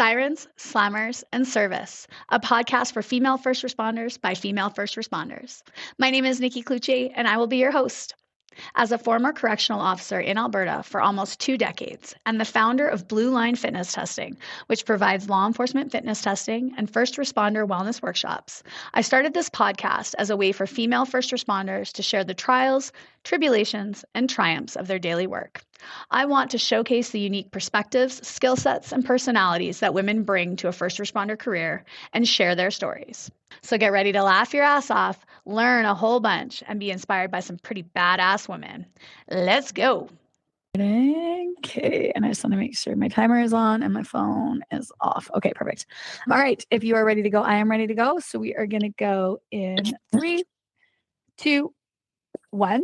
Sirens, Slammers, and Service, a podcast for female first responders by female first responders. My name is Nikki Clucci, and I will be your host. As a former correctional officer in Alberta for almost 2 decades and the founder of Blue Line Fitness Testing, which provides law enforcement fitness testing and first responder wellness workshops, I started this podcast as a way for female first responders to share the trials, tribulations, and triumphs of their daily work. I want to showcase the unique perspectives, skill sets, and personalities that women bring to a first responder career and share their stories. So get ready to laugh your ass off, learn a whole bunch, and be inspired by some pretty badass women. Let's go. Okay, and I just want to make sure my timer is on and my phone is off. Okay, perfect. All right, if you are ready to go, I am ready to go. So we are going to go in 3, 2, 1.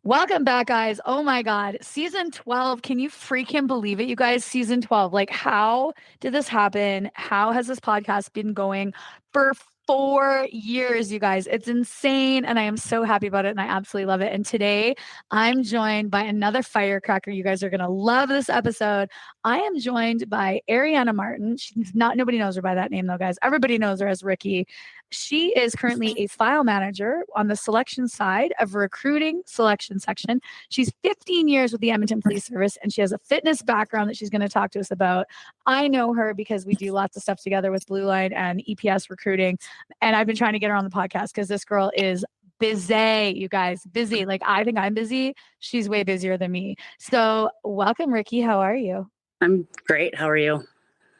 Welcome back, guys. Oh my God. Season 12. Can you freaking believe it, you guys? Season 12. Like, how did this happen? How has this podcast been going for 4 years, you guys? It's insane. And I am so happy about it. And I absolutely love it. And today I'm joined by another firecracker. You guys are going to love this episode. I am joined by Ariana Martin. Nobody knows her by that name though, guys. Everybody knows her as Ricki. She is currently a file manager on the selection side of recruiting selection section. She's 15 years with the Edmonton Police Service, and she has a fitness background that she's going to talk to us about. I know her because we do lots of stuff together with Blue Line and EPS recruiting. And I've been trying to get her on the podcast because this girl is busy, you guys, busy. Like, I think I'm busy. She's way busier than me. So welcome, Ricki. How are you? I'm great. How are you?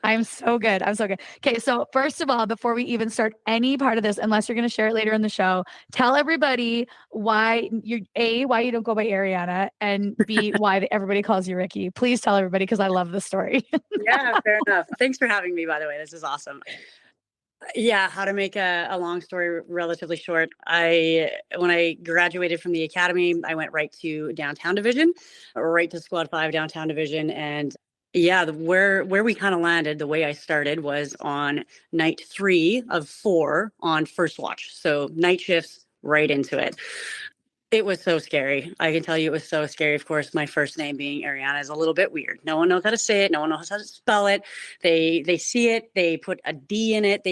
I'm so good. Okay, so first of all, before we even start any part of this, unless you're going to share it later in the show, tell everybody why you don't go by Ariana, and B, why everybody calls you Ricki. Please tell everybody, because I love the story. Yeah, fair enough. Thanks for having me, by the way. This is awesome. Yeah, how to make a long story relatively short. When I graduated from the academy, I went right to downtown division, right to squad 5 downtown division. And yeah, where we kind of landed, the way I started was on night 3 of 4 on first watch. So night shifts, right into it. It was so scary. I can tell you it was so scary. Of course, my first name being Ariana is a little bit weird. No one knows how to say it. No one knows how to spell it. They see it. They put a D in it.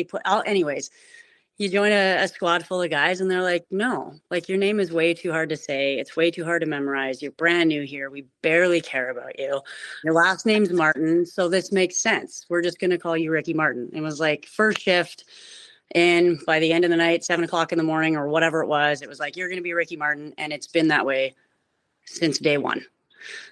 Anyways, you join a squad full of guys and they're like, no, like, your name is way too hard to say. It's way too hard to memorize. You're brand new here. We barely care about you. Your last name's Martin. So this makes sense. We're just going to call you Ricki Martin. It was like first shift. And by the end of the night, 7 o'clock in the morning or whatever it was like, you're going to be Ricki Martin. And it's been that way since day one.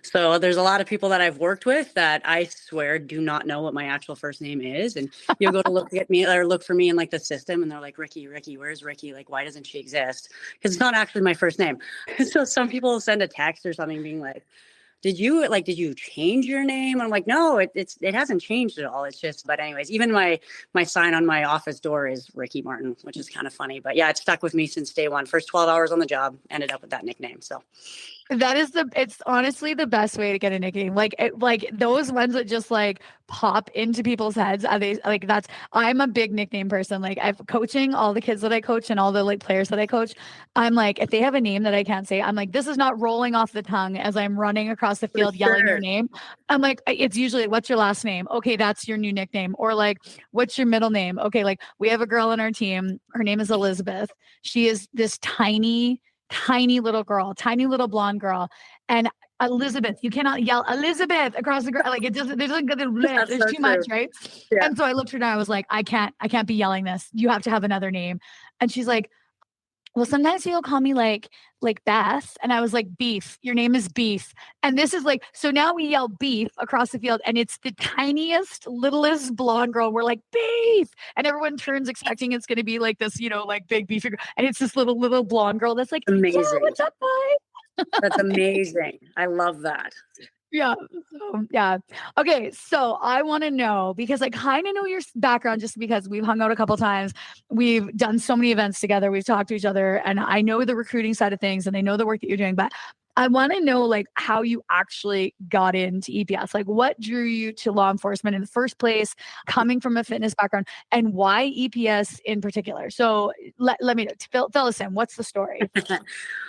So there's a lot of people that I've worked with that I swear do not know what my actual first name is. And you'll go to look at me or look for me in like the system. And they're like, Ricki, where's Ricki? Like, why doesn't she exist? Because it's not actually my first name. So some people send a text or something being like, did you change your name? And I'm like, no, it hasn't changed at all. It's just, but anyways, even my sign on my office door is Ricki Martin, which is kind of funny, but yeah, it's stuck with me since day one. First 12 hours on the job, ended up with that nickname. So it's honestly the best way to get a nickname. Like those ones that just like pop into people's heads. I'm a big nickname person. Like, I've coaching all the kids that I coach and all the like players that I coach. I'm like, if they have a name that I can't say, I'm like, this is not rolling off the tongue as I'm running across the field yelling your name. I'm like, it's usually, what's your last name? Okay, that's your new nickname. Or like, what's your middle name? Okay, like, we have a girl on our team. Her name is Elizabeth. She is this tiny little girl, tiny little blonde girl. And Elizabeth, you cannot yell Elizabeth across the girl. Like, it doesn't, there's too much, right? Yeah. And so I looked at her and I was like, I can't be yelling this. You have to have another name. And she's like, well, sometimes you'll call me like Beth. And I was like, Beef, your name is Beef. And this is like, so now we yell Beef across the field and it's the tiniest, littlest blonde girl. We're like, Beef. And everyone turns expecting it's going to be like this, like big beefy girl. And it's this little blonde girl that's like, amazing. Yeah, what's up, bye? That's amazing. I love that. Yeah. Yeah. Okay. So I want to know, because I kind of know your background just because we've hung out a couple times. We've done so many events together. We've talked to each other and I know the recruiting side of things and I know the work that you're doing, but I want to know like how you actually got into EPS. Like what drew you to law enforcement in the first place, coming from a fitness background, and why EPS in particular? So let me know. Fill us in. What's the story?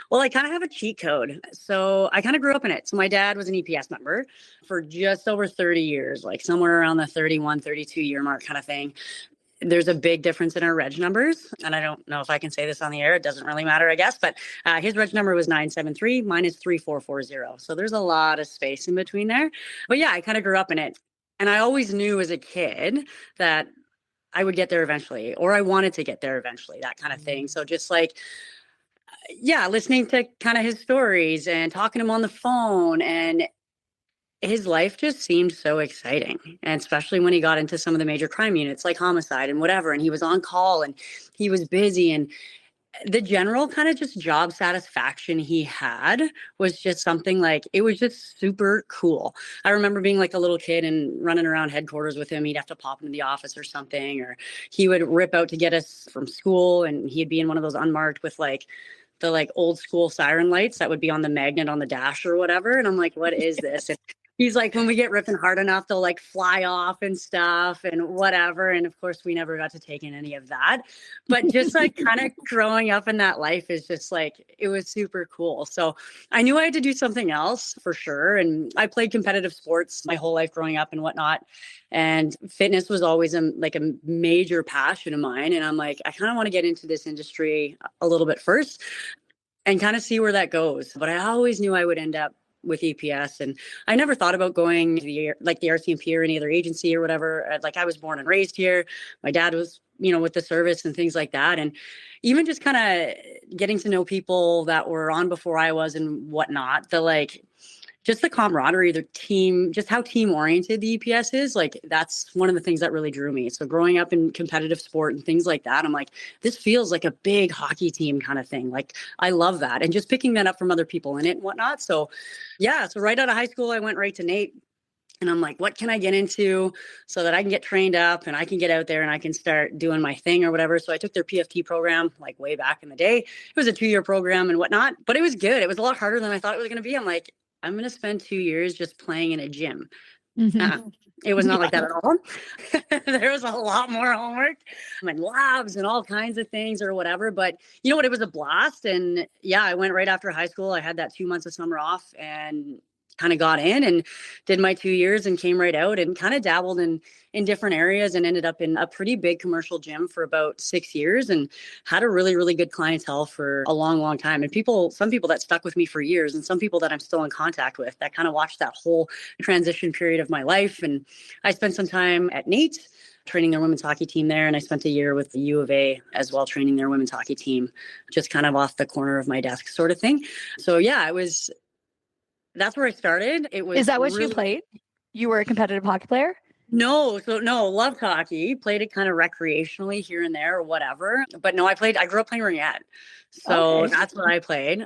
Well, I kind of have a cheat code. So I kind of grew up in it. So my dad was an EPS member for just over 30 years, like somewhere around the 31, 32 year mark kind of thing. There's a big difference in our reg numbers. And I don't know if I can say this on the air. It doesn't really matter, I guess. But his reg number was 973. Mine is 3440. So there's a lot of space in between there. But yeah, I kind of grew up in it. And I always knew as a kid that I would get there eventually, or I wanted to get there eventually, that kind of thing. So just like, yeah, listening to kind of his stories and talking to him on the phone, and his life just seemed so exciting. And especially when he got into some of the major crime units like homicide and whatever, and he was on call and he was busy, and the general kind of just job satisfaction he had was just something like, it was just super cool. I remember being like a little kid and running around headquarters with him. He'd have to pop into the office or something, or he would rip out to get us from school, and he'd be in one of those unmarked with like the like old school siren lights that would be on the magnet on the dash or whatever. And I'm like, what is this? And he's like, when we get ripping hard enough, they'll like fly off and stuff and whatever. And of course, we never got to take in any of that. But just like kind of growing up in that life is just like, it was super cool. So I knew I had to do something else for sure. And I played competitive sports my whole life growing up and whatnot. And fitness was always like a major passion of mine. And I'm like, I kind of want to get into this industry a little bit first and kind of see where that goes. But I always knew I would end up with EPS, and I never thought about going to the RCMP or any other agency or whatever. Like I was born and raised here. My dad was, with the service and things like that. And even just kind of getting to know people that were on before I was and whatnot, just the camaraderie, the team, just how team oriented the EPS is, like that's one of the things that really drew me. So growing up in competitive sport and things like that, I'm like, this feels like a big hockey team kind of thing. Like I love that. And just picking that up from other people in it and whatnot. So yeah, so right out of high school, I went right to Nate. And I'm like, what can I get into so that I can get trained up and I can get out there and I can start doing my thing or whatever. So I took their PFT program like way back in the day. It was a 2-year program and whatnot, but it was good. It was a lot harder than I thought it was going to be. I'm like, I'm going to spend 2 years just playing in a gym. Mm-hmm. It was not like that at all. There was a lot more homework and labs and all kinds of things or whatever. But you know what? It was a blast. And yeah, I went right after high school. I had that 2 months of summer off and kind of got in and did my 2 years and came right out and kind of dabbled in different areas and ended up in a pretty big commercial gym for about 6 years and had a really, really good clientele for a long, long time. And some people that stuck with me for years and some people that I'm still in contact with that kind of watched that whole transition period of my life. And I spent some time at Nate training their women's hockey team there. And I spent a year with the U of A as well, training their women's hockey team, just kind of off the corner of my desk sort of thing. So yeah, that's where I started. Is that what you played? You were a competitive hockey player? No, loved hockey, played it kind of recreationally here and there or whatever. But no, I grew up playing ringette. So That's what I played.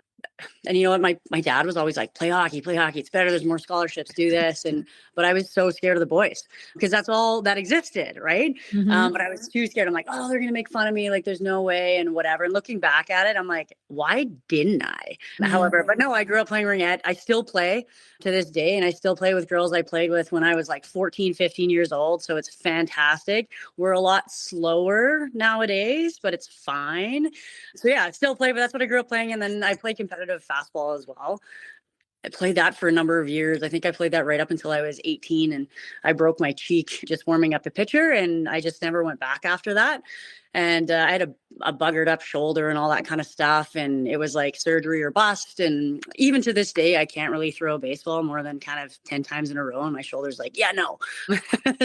And you know what? My dad was always like, play hockey. It's better. There's more scholarships. Do this. But I was so scared of the boys because that's all that existed. Right. Mm-hmm. But I was too scared. I'm like, oh, they're going to make fun of me. Like there's no way and whatever. And looking back at it, I'm like, why didn't I? Mm-hmm. However, but no, I grew up playing ringette. I still play to this day. And I still play with girls I played with when I was like 14, 15 years old. So it's fantastic. We're a lot slower nowadays, but it's fine. So yeah, I still play, but that's what I grew up playing. And then I play competitive fastball as well. I played that for a number of years. I think I played that right up until I was 18 and I broke my cheek just warming up a pitcher and I just never went back after that. And I had a buggered up shoulder and all that kind of stuff. And it was like surgery or bust. And even to this day, I can't really throw a baseball more than kind of 10 times in a row. And my shoulder's like, yeah, no.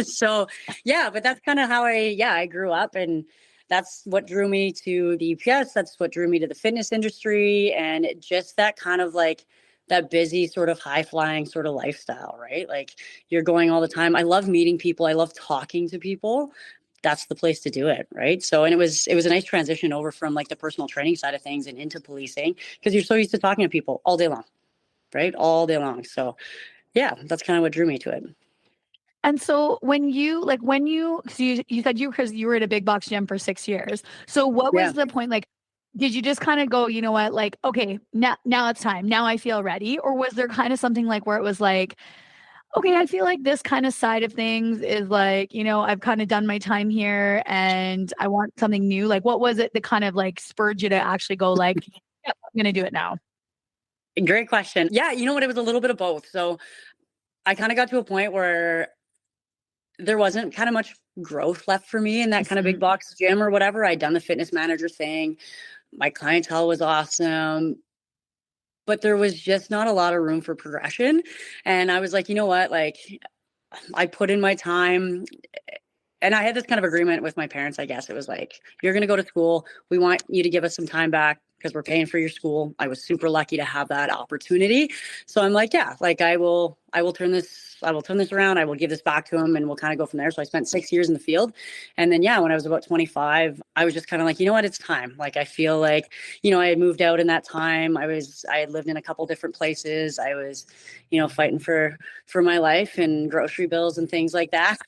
So yeah, but that's kind of how I grew up. And that's what drew me to the EPS. That's what drew me to the fitness industry. And just that kind of like that busy sort of high flying sort of lifestyle, right? Like you're going all the time. I love meeting people. I love talking to people. That's the place to do it. Right. So, and it was a nice transition over from like the personal training side of things and into policing because you're so used to talking to people all day long, right? All day long. So yeah, that's kind of what drew me to it. And so when you said because you were at a big box gym for 6 years. So what was the point? Like, did you just kind of go, you know what, like, okay, now it's time. Now I feel ready? Or was there kind of something like where it was like, okay, I feel like this kind of side of things is like, I've kind of done my time here and I want something new. Like, what was it that kind of like spurred you to actually go like, yep, I'm going to do it now? Great question. Yeah, you know what? It was a little bit of both. So I kind of got to a point where there wasn't kind of much growth left for me in that kind of big box gym or whatever. I'd done the fitness manager thing. My clientele was awesome, but there was just not a lot of room for progression. And I was like, you know what? Like, I put in my time, and I had this kind of agreement with my parents, I guess. It was like, you're going to go to school. We want you to give us some time back because we're paying for your school. I was super lucky to have that opportunity. So I'm like, yeah, like I will turn this around. I will give this back to him and we'll kind of go from there. So I spent 6 years in the field. And then, yeah, when I was about 25, I was just kind of like, you know what, it's time. Like, I feel like, I had moved out in that time. I had lived in a couple different places. I was, fighting for my life and grocery bills and things like that.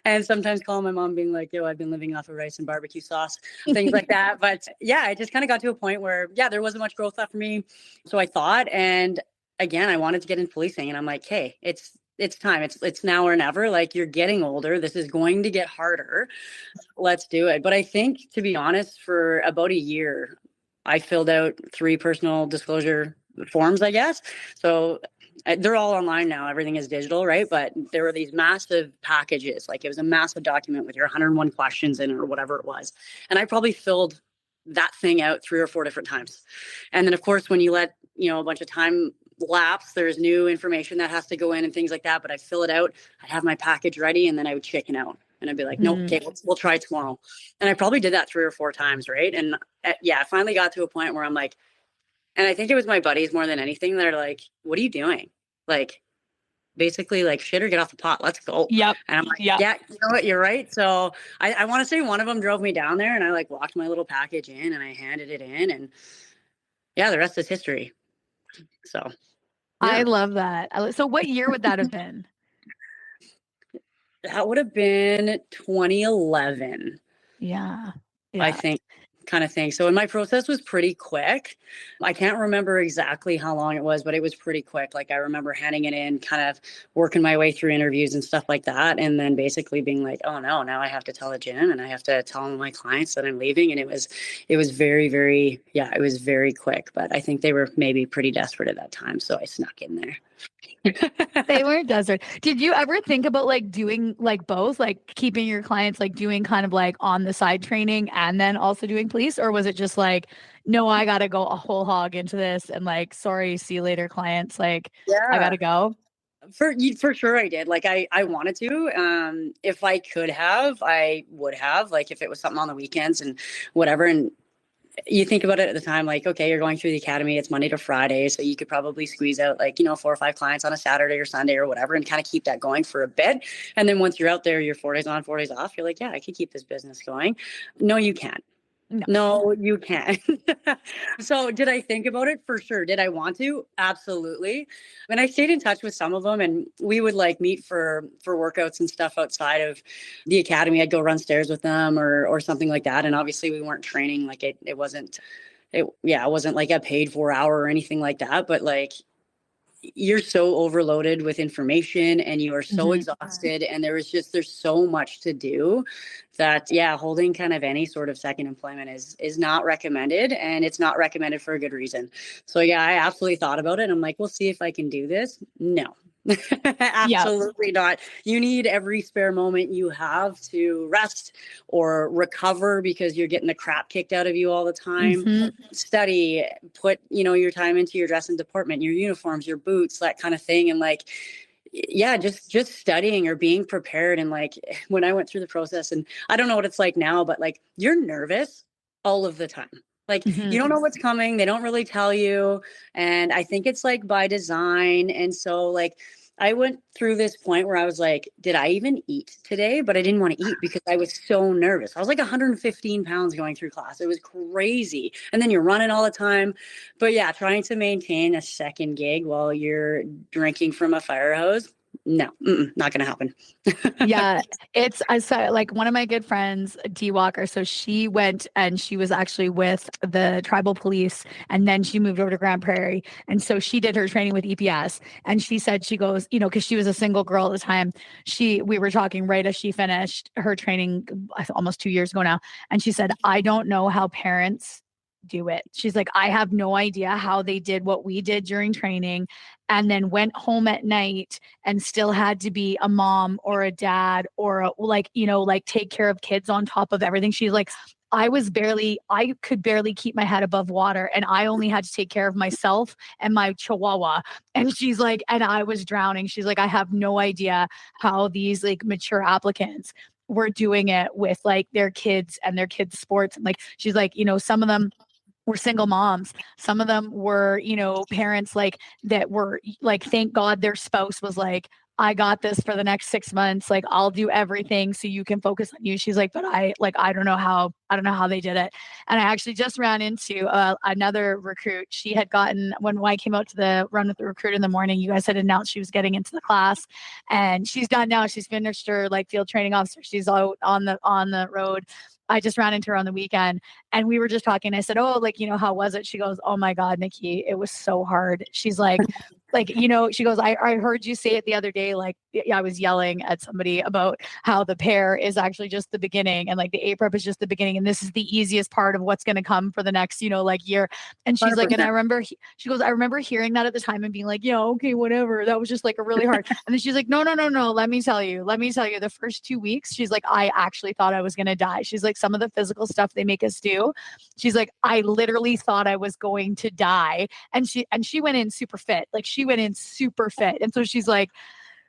And sometimes calling my mom being like, yo, I've been living off of rice and barbecue sauce, things like that. But yeah, I just kind of got to a point where, yeah, there wasn't much growth left for me. So I thought, and again, I wanted to get into policing, and I'm like, hey, it's time. It's now or never. Like, you're getting older. This is going to get harder. Let's do it. But I think, to be honest, for about a year, I filled out 3 personal disclosure forms, I guess. So they're all online now. Everything is digital, right? But there were these massive packages. Like, it was a massive document with your 101 questions in it or whatever it was. And I probably filled that thing out 3 or 4 different times. And then, of course, when you let, a bunch of time lapse, there's new information that has to go in and things like that. But I fill it out. I'd have my package ready, and then I would chicken out. And I'd be like, no, okay, we'll try tomorrow. And I probably did that 3 or 4 times, right? And yeah, I finally got to a point where I'm like, and I think it was my buddies more than anything. They're like, what are you doing? Like, basically, like, shit or get off the pot. Let's go. Yep. And I'm like, yeah, you know what? You're right. So I want to say one of them drove me down there, and I like walked my little package in and I handed it in, and yeah, the rest is history. So yeah. I love that. So what year would that have been? That would have been 2011. Yeah. I think, kind of thing. So, and my process was pretty quick. I can't remember exactly how long it was, but it was pretty quick. Like, I remember handing it in, kind of working my way through interviews and stuff like that. And then basically being like, oh no, now I have to tell the gym and I have to tell my clients that I'm leaving. And it was very, very, it was very quick, but I think they were maybe pretty desperate at that time. So I snuck in there. They weren't desperate. Did you ever think about like doing like both, like keeping your clients, like doing kind of like on the side training and then also doing police? Or was it just like, no, I got to go a whole hog into this and like, sorry, see you later, clients. Like, I got to go. For sure I did. Like, I wanted to, if I could have, I would have, like, if it was something on the weekends and whatever. And you think about it at the time, like, okay, you're going through the academy, it's Monday to Friday. So you could probably squeeze out like, 4 or 5 clients on a Saturday or Sunday or whatever, and kind of keep that going for a bit. And then once you're out there, you're 4 days on, 4 days off. You're like, yeah, I could keep this business going. No, you can't. No, you can't. So did I think about it? For sure. Did I want to? Absolutely. And I stayed in touch with some of them, and we would like meet for workouts and stuff outside of the academy. I'd go run stairs with them or something like that. And obviously we weren't training. Like, it wasn't like a paid 4 hour or anything like that. But like, you're so overloaded with information and you are so exhausted, and there's so much to do that, holding kind of any sort of second employment is not recommended, and it's not recommended for a good reason. So I absolutely thought about it. I'm like, we'll see if I can do this. No. Absolutely not. You need every spare moment you have to rest or recover, because you're getting the crap kicked out of you all the time. Study, put your time into your dress and deportment, your uniforms, your boots, that kind of thing. And like, just studying or being prepared. And like, when I went through the process, and I don't know what it's like now, but like, you're nervous all of the time. Like, you don't know what's coming. They don't really tell you. And I think it's like by design. And so like, I went through this point where I was like, did I even eat today? But I didn't want to eat because I was so nervous. I was like 115 pounds going through class. It was crazy. And then you're running all the time. But yeah, trying to maintain a second gig while you're drinking from a fire hose, no, not going to happen. Yeah, I saw like one of my good friends, D Walker. So she went and she was actually with the tribal police and then she moved over to Grand Prairie. And so she did her training with EPS. And she said, she goes, you know, because she was a single girl at the time. We were talking right as she finished her training almost 2 years ago now. And she said, I don't know how parents do it. She's like, I have no idea how they did what we did during training and then went home at night and still had to be a mom or a dad or like, you know, like take care of kids on top of everything. She's like, I could barely keep my head above water and I only had to take care of myself and my chihuahua. And she's like, and I was drowning. She's like, I have no idea how these like mature applicants were doing it with like their kids and their kids' sports. And like, she's like, you know, some of them were single moms. Some of them were, you know, parents like that were like, thank God their spouse was like, I got this for the next 6 months. Like, I'll do everything so you can focus on you. She's like, but I don't know how they did it. And I actually just ran into another recruit. She had gotten, when I came out to the run with the recruit in the morning, you guys had announced she was getting into the class and she's done now. She's finished her like field training officer. She's out on the road. I just ran into her on the weekend and we were just talking. I said, oh, like, you know, how was it? She goes, oh my God, Nikki, it was so hard. She's like, you know, she goes, I heard you say it the other day. Like I was yelling at somebody about how the pair is actually just the beginning and like the A-PREP is just the beginning. And this is the easiest part of what's going to come for the next, you know, like year. And she's 100%. like, and she goes, I remember hearing that at the time and being like, yeah, okay, whatever. That was just like a really hard. And then she's like, no. Let me tell you the first 2 weeks, she's like, I actually thought I was going to die. She's like, some of the physical stuff they make us do. She's like, I literally thought I was going to die. And she went in super fit. Like she went in super fit. And so she's like,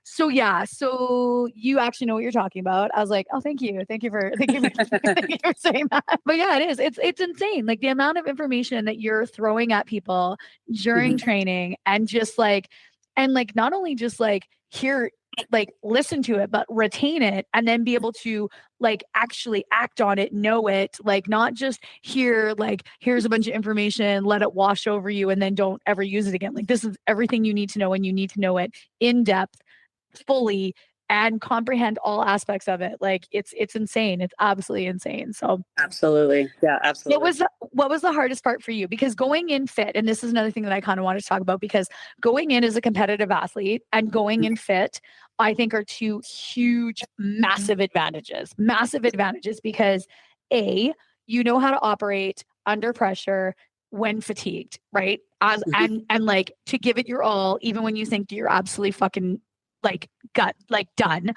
so yeah, so you actually know what you're talking about. I was like, oh, thank you. Thank you for thank you for saying that. But yeah, it is. It's insane. Like the amount of information that you're throwing at people during training and just like, and like not only just like hear like listen to it, but retain it and then be able to like actually act on it, know it, like not just hear like here's a bunch of information, let it wash over you and then don't ever use it again. Like this is everything you need to know and you need to know it in depth, fully, and comprehend all aspects of it. Like it's insane. It's absolutely insane. So Absolutely. Yeah, absolutely. what was the hardest part for you? Because going in fit, and this is another thing that I kind of wanted to talk about, because going in as a competitive athlete and going in fit, I think are two huge, massive advantages. Massive advantages because you know how to operate under pressure when fatigued, right? And like to give it your all, even when you think you're absolutely fucking like done.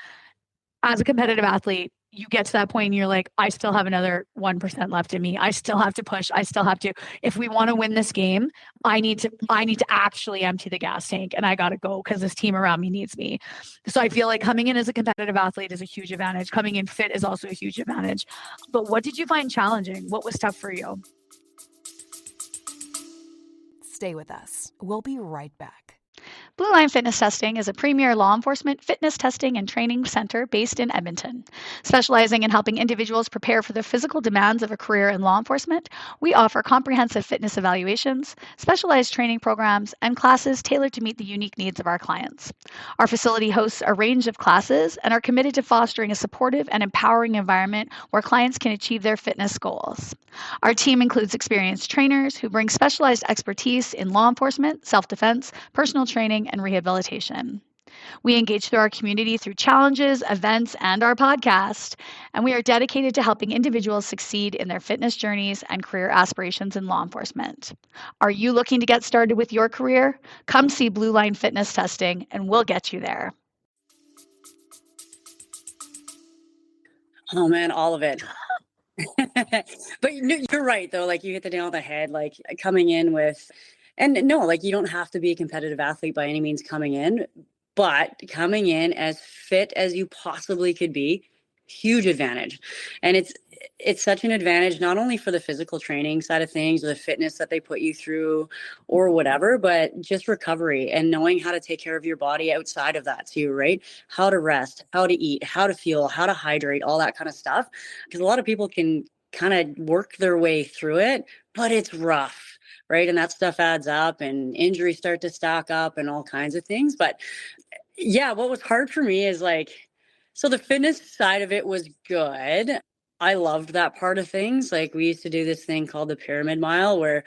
As a competitive athlete, you get to that point and you're like, I still have another 1% left in me. I still have to push. I still have to, if we want to win this game, I need to actually empty the gas tank and I got to go because this team around me needs me. So I feel like coming in as a competitive athlete is a huge advantage. Coming in fit is also a huge advantage. But what did you find challenging? What was tough for you? Stay with us. We'll be right back. Blue Line Fitness Testing is a premier law enforcement fitness testing and training center based in Edmonton. Specializing in helping individuals prepare for the physical demands of a career in law enforcement, we offer comprehensive fitness evaluations, specialized training programs, and classes tailored to meet the unique needs of our clients. Our facility hosts a range of classes and are committed to fostering a supportive and empowering environment where clients can achieve their fitness goals. Our team includes experienced trainers who bring specialized expertise in law enforcement, self-defense, personal training, and rehabilitation. We engage through our community through challenges, events, and our podcast, and we are dedicated to helping individuals succeed in their fitness journeys and career aspirations in law enforcement. Are you looking to get started with your career? Come see Blue Line Fitness Testing, and we'll get you there. Oh man, all of it. But you're right though. Like you hit the nail on the head, like coming in with, and no, like you don't have to be a competitive athlete by any means coming in, but coming in as fit as you possibly could be, huge advantage. And it's such an advantage, not only for the physical training side of things or the fitness that they put you through or whatever, but just recovery and knowing how to take care of your body outside of that too, right? How to rest, how to eat, how to fuel, how to hydrate, all that kind of stuff. Because a lot of people can kind of work their way through it, but it's rough, right? And that stuff adds up and injuries start to stack up and all kinds of things. But Yeah, what was hard for me is like, so the fitness side of it was good. I loved that part of things. Like we used to do this thing called the pyramid mile where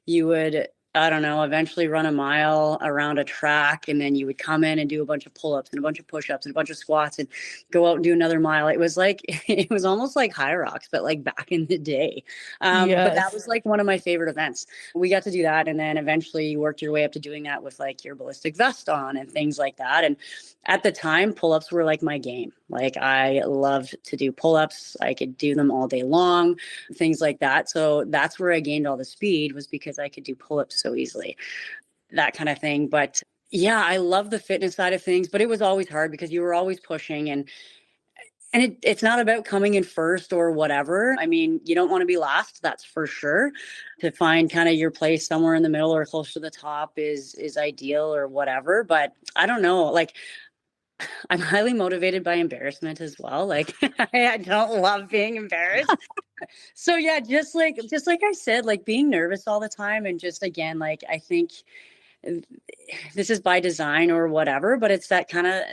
you would, I don't know, eventually run a mile around a track and then you would come in and do a bunch of pull-ups and a bunch of push-ups and a bunch of squats and go out and do another mile. It was like, it was almost like High Rocks, but like back in the day. But that was like one of my favorite events. We got to do that. And then eventually you worked your way up to doing that with like your ballistic vest on and things like that. And at the time, pull-ups were like my game. Like I loved to do pull-ups. I could do them all day long, things like that. So that's where I gained all the speed, was because I could do pull-ups so easily, that kind of thing. But yeah, I love the fitness side of things, but it was always hard because you were always pushing, and it's not about coming in first or whatever. I mean, you don't want to be last, that's for sure. To find kind of your place somewhere in the middle or close to the top is ideal or whatever. But I don't know, like I'm highly motivated by embarrassment as well. Like I don't love being embarrassed. So yeah, just like I said, like being nervous all the time, and just again, like I think this is by design or whatever, but it's that kind of,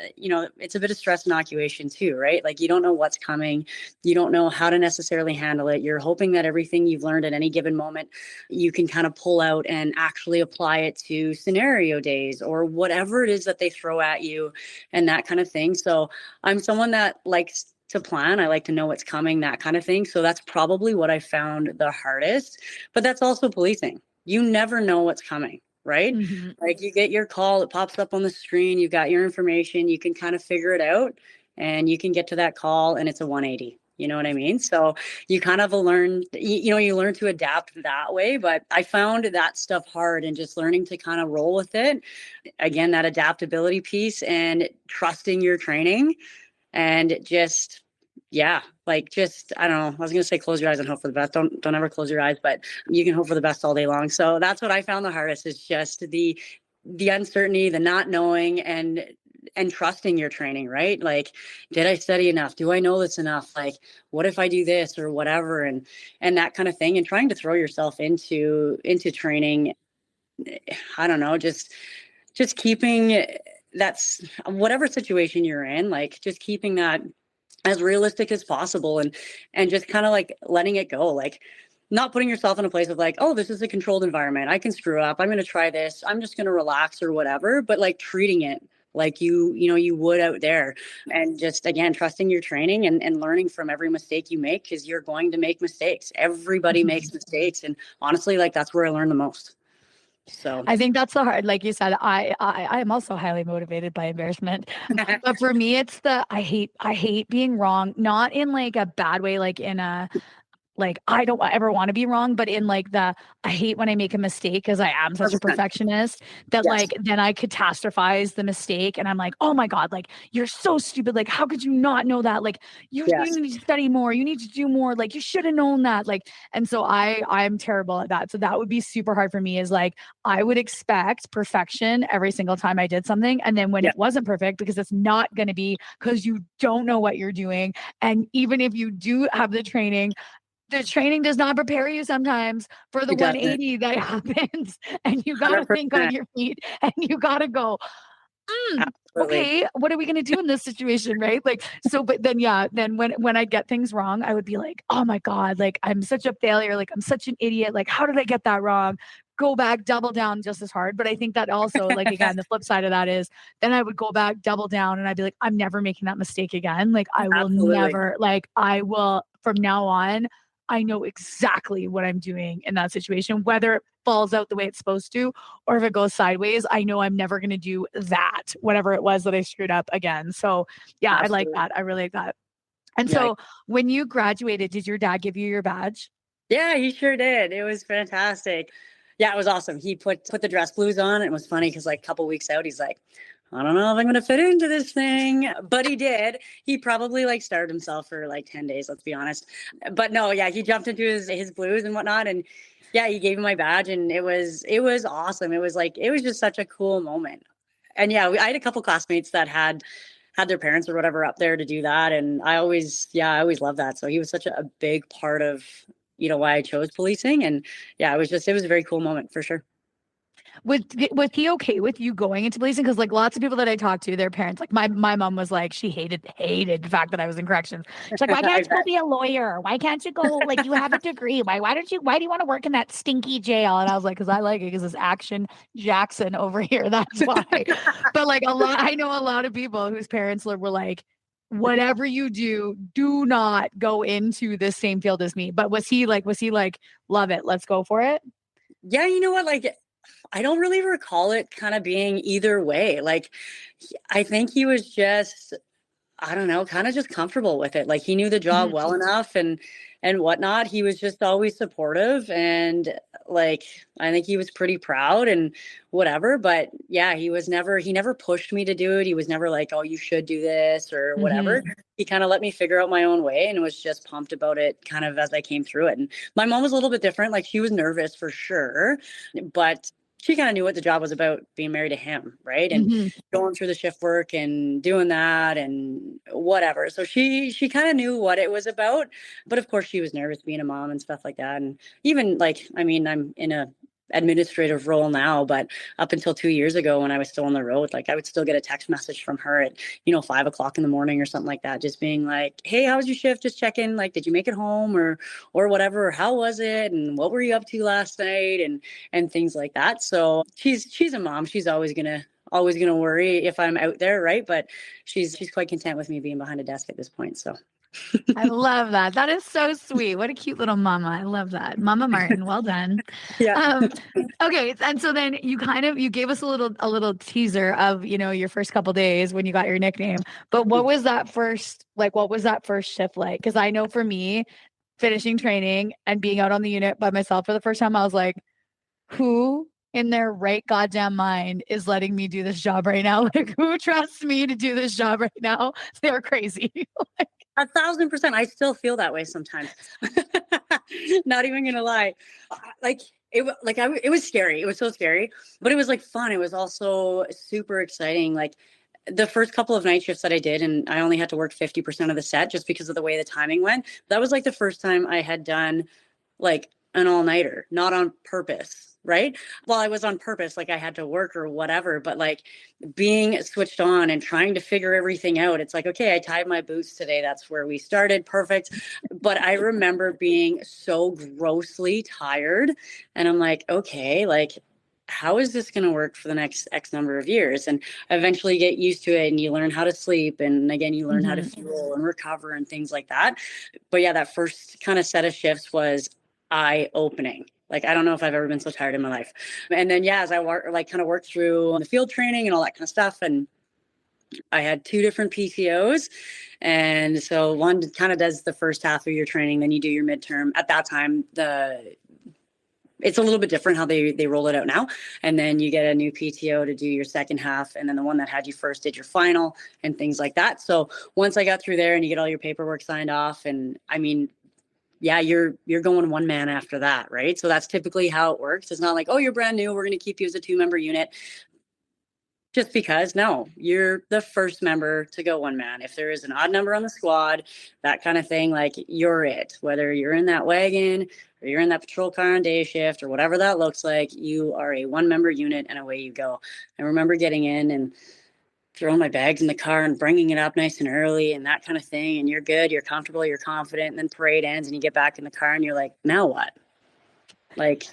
it's a bit of stress inoculation too, right? Like you don't know what's coming. You don't know how to necessarily handle it. You're hoping that everything you've learned at any given moment, you can kind of pull out and actually apply it to scenario days or whatever it is that they throw at you and that kind of thing. So I'm someone that likes to plan. I like to know what's coming, that kind of thing. So that's probably what I found the hardest, but that's also policing. You never know what's coming. Right? Mm-hmm. Like you get your call, it pops up on the screen, you got your information, you can kind of figure it out and you can get to that call and it's a 180. You know what I mean? So you kind of learn, you learn to adapt that way. But I found that stuff hard, and just learning to kind of roll with it. Again, that adaptability piece and trusting your training, and just, yeah, like just, I don't know. I was going to say close your eyes and hope for the best. Don't ever close your eyes, but you can hope for the best all day long. So that's what I found the hardest, is just the uncertainty, the not knowing, and trusting your training, right? Like, did I study enough? Do I know this enough? Like, what if I do this or whatever? And that kind of thing, and trying to throw yourself into training. I don't know, just keeping that's whatever situation you're in, like just keeping that as realistic as possible, and just kind of like letting it go, like not putting yourself in a place of like, oh, this is a controlled environment, I can screw up, I'm going to try this, I'm just going to relax or whatever, but like treating it like you would out there, and just again trusting your training, and learning from every mistake you make, because you're going to make mistakes. Everybody makes mistakes, and honestly, like that's where I learned the most. So I think that's the hard, like you said, I am also highly motivated by embarrassment. But for me, it's I hate being wrong, not in like a bad way, like in a, like, I don't ever want to be wrong, but in like I hate when I make a mistake, because I am such a 100%. perfectionist that Yes. like then I catastrophize the mistake and I'm like, oh my God, like you're so stupid. Like, how could you not know that? Like you need to study more. You need to do more. Like you should have known that. Like, and so I'm terrible at that. So that would be super hard for me, is like I would expect perfection every single time I did something. And then when it wasn't perfect, because it's not going to be, because you don't know what you're doing. And even if you do have the training does not prepare you sometimes for the 180 that happens, and you got to think on your feet, and you got to go, okay, what are we going to do in this situation? Right. Like, so, but then, then when I get things wrong, I would be like, oh my God, like I'm such a failure. Like I'm such an idiot. Like, how did I get that wrong? Go back, double down just as hard. But I think that also, like, again, the flip side of that is then I would go back, double down, and I'd be like, I'm never making that mistake again. Like, I will never, like, I will from now on, I know exactly what I'm doing in that situation, whether it falls out the way it's supposed to, or if it goes sideways, I know I'm never going to do that, whatever it was that I screwed up again. So yeah, absolutely. I like that. I really like that. And so when you graduated, did your dad give you your badge? Yeah, he sure did. It was fantastic. Yeah, it was awesome. He put the dress blues on. It was funny because like a couple weeks out, he's like, I don't know if I'm going to fit into this thing, but he did. He probably like starved himself for like 10 days, let's be honest. But no, yeah, he jumped into his blues and whatnot. And yeah, he gave me my badge, and it was awesome. It was just such a cool moment. And yeah, I had a couple classmates that had their parents or whatever up there to do that. And I always loved that. So he was such a big part of, why I chose policing. And yeah, it was a very cool moment for sure. was he okay with you going into policing? Because like lots of people that I talked to, their parents, like my mom was like, she hated the fact that I was in corrections. She's like, why can't you go be a lawyer? Why can't you go, like, you have a degree? Why do you want to work in that stinky jail? And I was like, because I like it, because it's Action Jackson over here. That's why. But like I know a lot of people whose parents were like, whatever you do not go into the same field as me. But was he like, love it, let's go for it? Yeah, you know what? Like, I don't really recall it kind of being either way. Like, I think he was just, I don't know, kind of just comfortable with it. Like, he knew the job well enough and whatnot. He was just always supportive, and like, I think he was pretty proud and whatever. But yeah, he never pushed me to do it. He was never like, oh, you should do this or whatever. He kind of let me figure out my own way and was just pumped about it kind of as I came through it. And my mom was a little bit different. Like, she was nervous for sure, but she kind of knew what the job was about, being married to him, right? And going through the shift work and doing that and whatever. So she kind of knew what it was about. But of course, she was nervous being a mom and stuff like that. And even like, I mean, I'm in a administrative role now, but up until 2 years ago when I was still on the road, like I would still get a text message from her at 5:00 in the morning or something like that, just being like, hey, how was your shift? Just checking, like, did you make it home or whatever, or how was it, and what were you up to last night, and things like that. So she's a mom. She's always gonna worry if I'm out there, right? But she's quite content with me being behind a desk at this point. So I love that. That is so sweet. What a cute little mama. I love that. Mama Martin. Well done. Yeah. Okay. And so then you gave us a little teaser of, your first couple days when you got your nickname, but what was that first shift like? Cause I know for me, finishing training and being out on the unit by myself for the first time, I was like, who in their right goddamn mind is letting me do this job right now? Like, who trusts me to do this job right now? They're crazy. 1,000%. I still feel that way sometimes. Not even gonna lie. It was scary. It was so scary, but it was like fun. It was also super exciting. Like the first couple of night shifts that I did, and I only had to work 50% of the set just because of the way the timing went. That was like the first time I had done like an all-nighter, not on purpose, right? Well, I was on purpose, like I had to work or whatever, but like being switched on and trying to figure everything out. It's like, okay, I tied my boots today. That's where we started. Perfect. But I remember being so grossly tired, and I'm like, okay, like, how is this going to work for the next X number of years? And eventually get used to it, and you learn how to sleep. And again, you learn how to fuel and recover and things like that. But yeah, that first kind of set of shifts was eye-opening. Like, I don't know if I've ever been so tired in my life. And then, yeah, as I worked through the field training and all that kind of stuff, and I had 2 different PTOs. And so one kind of does the first half of your training, then you do your midterm. At that time, it's a little bit different how they roll it out now. And then you get a new PTO to do your second half. And then the one that had you first did your final and things like that. So once I got through there and you get all your paperwork signed off, and I mean, yeah, you're going one man after that, right? So that's typically how it works. It's not like, oh, you're brand new, we're going to keep you as a 2-member unit. Just because, no, you're the first member to go one man. If there is an odd number on the squad, that kind of thing, like, you're it. Whether you're in that wagon or you're in that patrol car on day shift or whatever that looks like, you are a 1-member unit, and away you go. I remember getting in and throwing my bags in the car and bringing it up nice and early and that kind of thing. And you're good, you're comfortable, you're confident. And then parade ends and you get back in the car and you're like, now what? Like,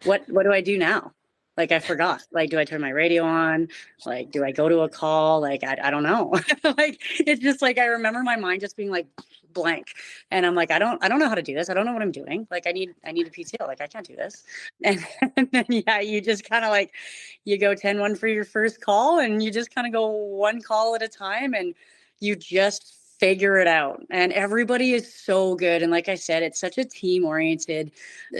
what do I do now? Like, I forgot. Like, do I turn my radio on? Like, do I go to a call? Like, I don't know. Like, it's just like, I remember my mind just being like blank. And I'm like, I don't know how to do this. I don't know what I'm doing. Like, I need a PTO. Like, I can't do this. And then, yeah, you just kind of like, you go 10-1 for your first call, and you just kind of go one call at a time, and you just figure it out. And everybody is so good. And like I said, it's such a team-oriented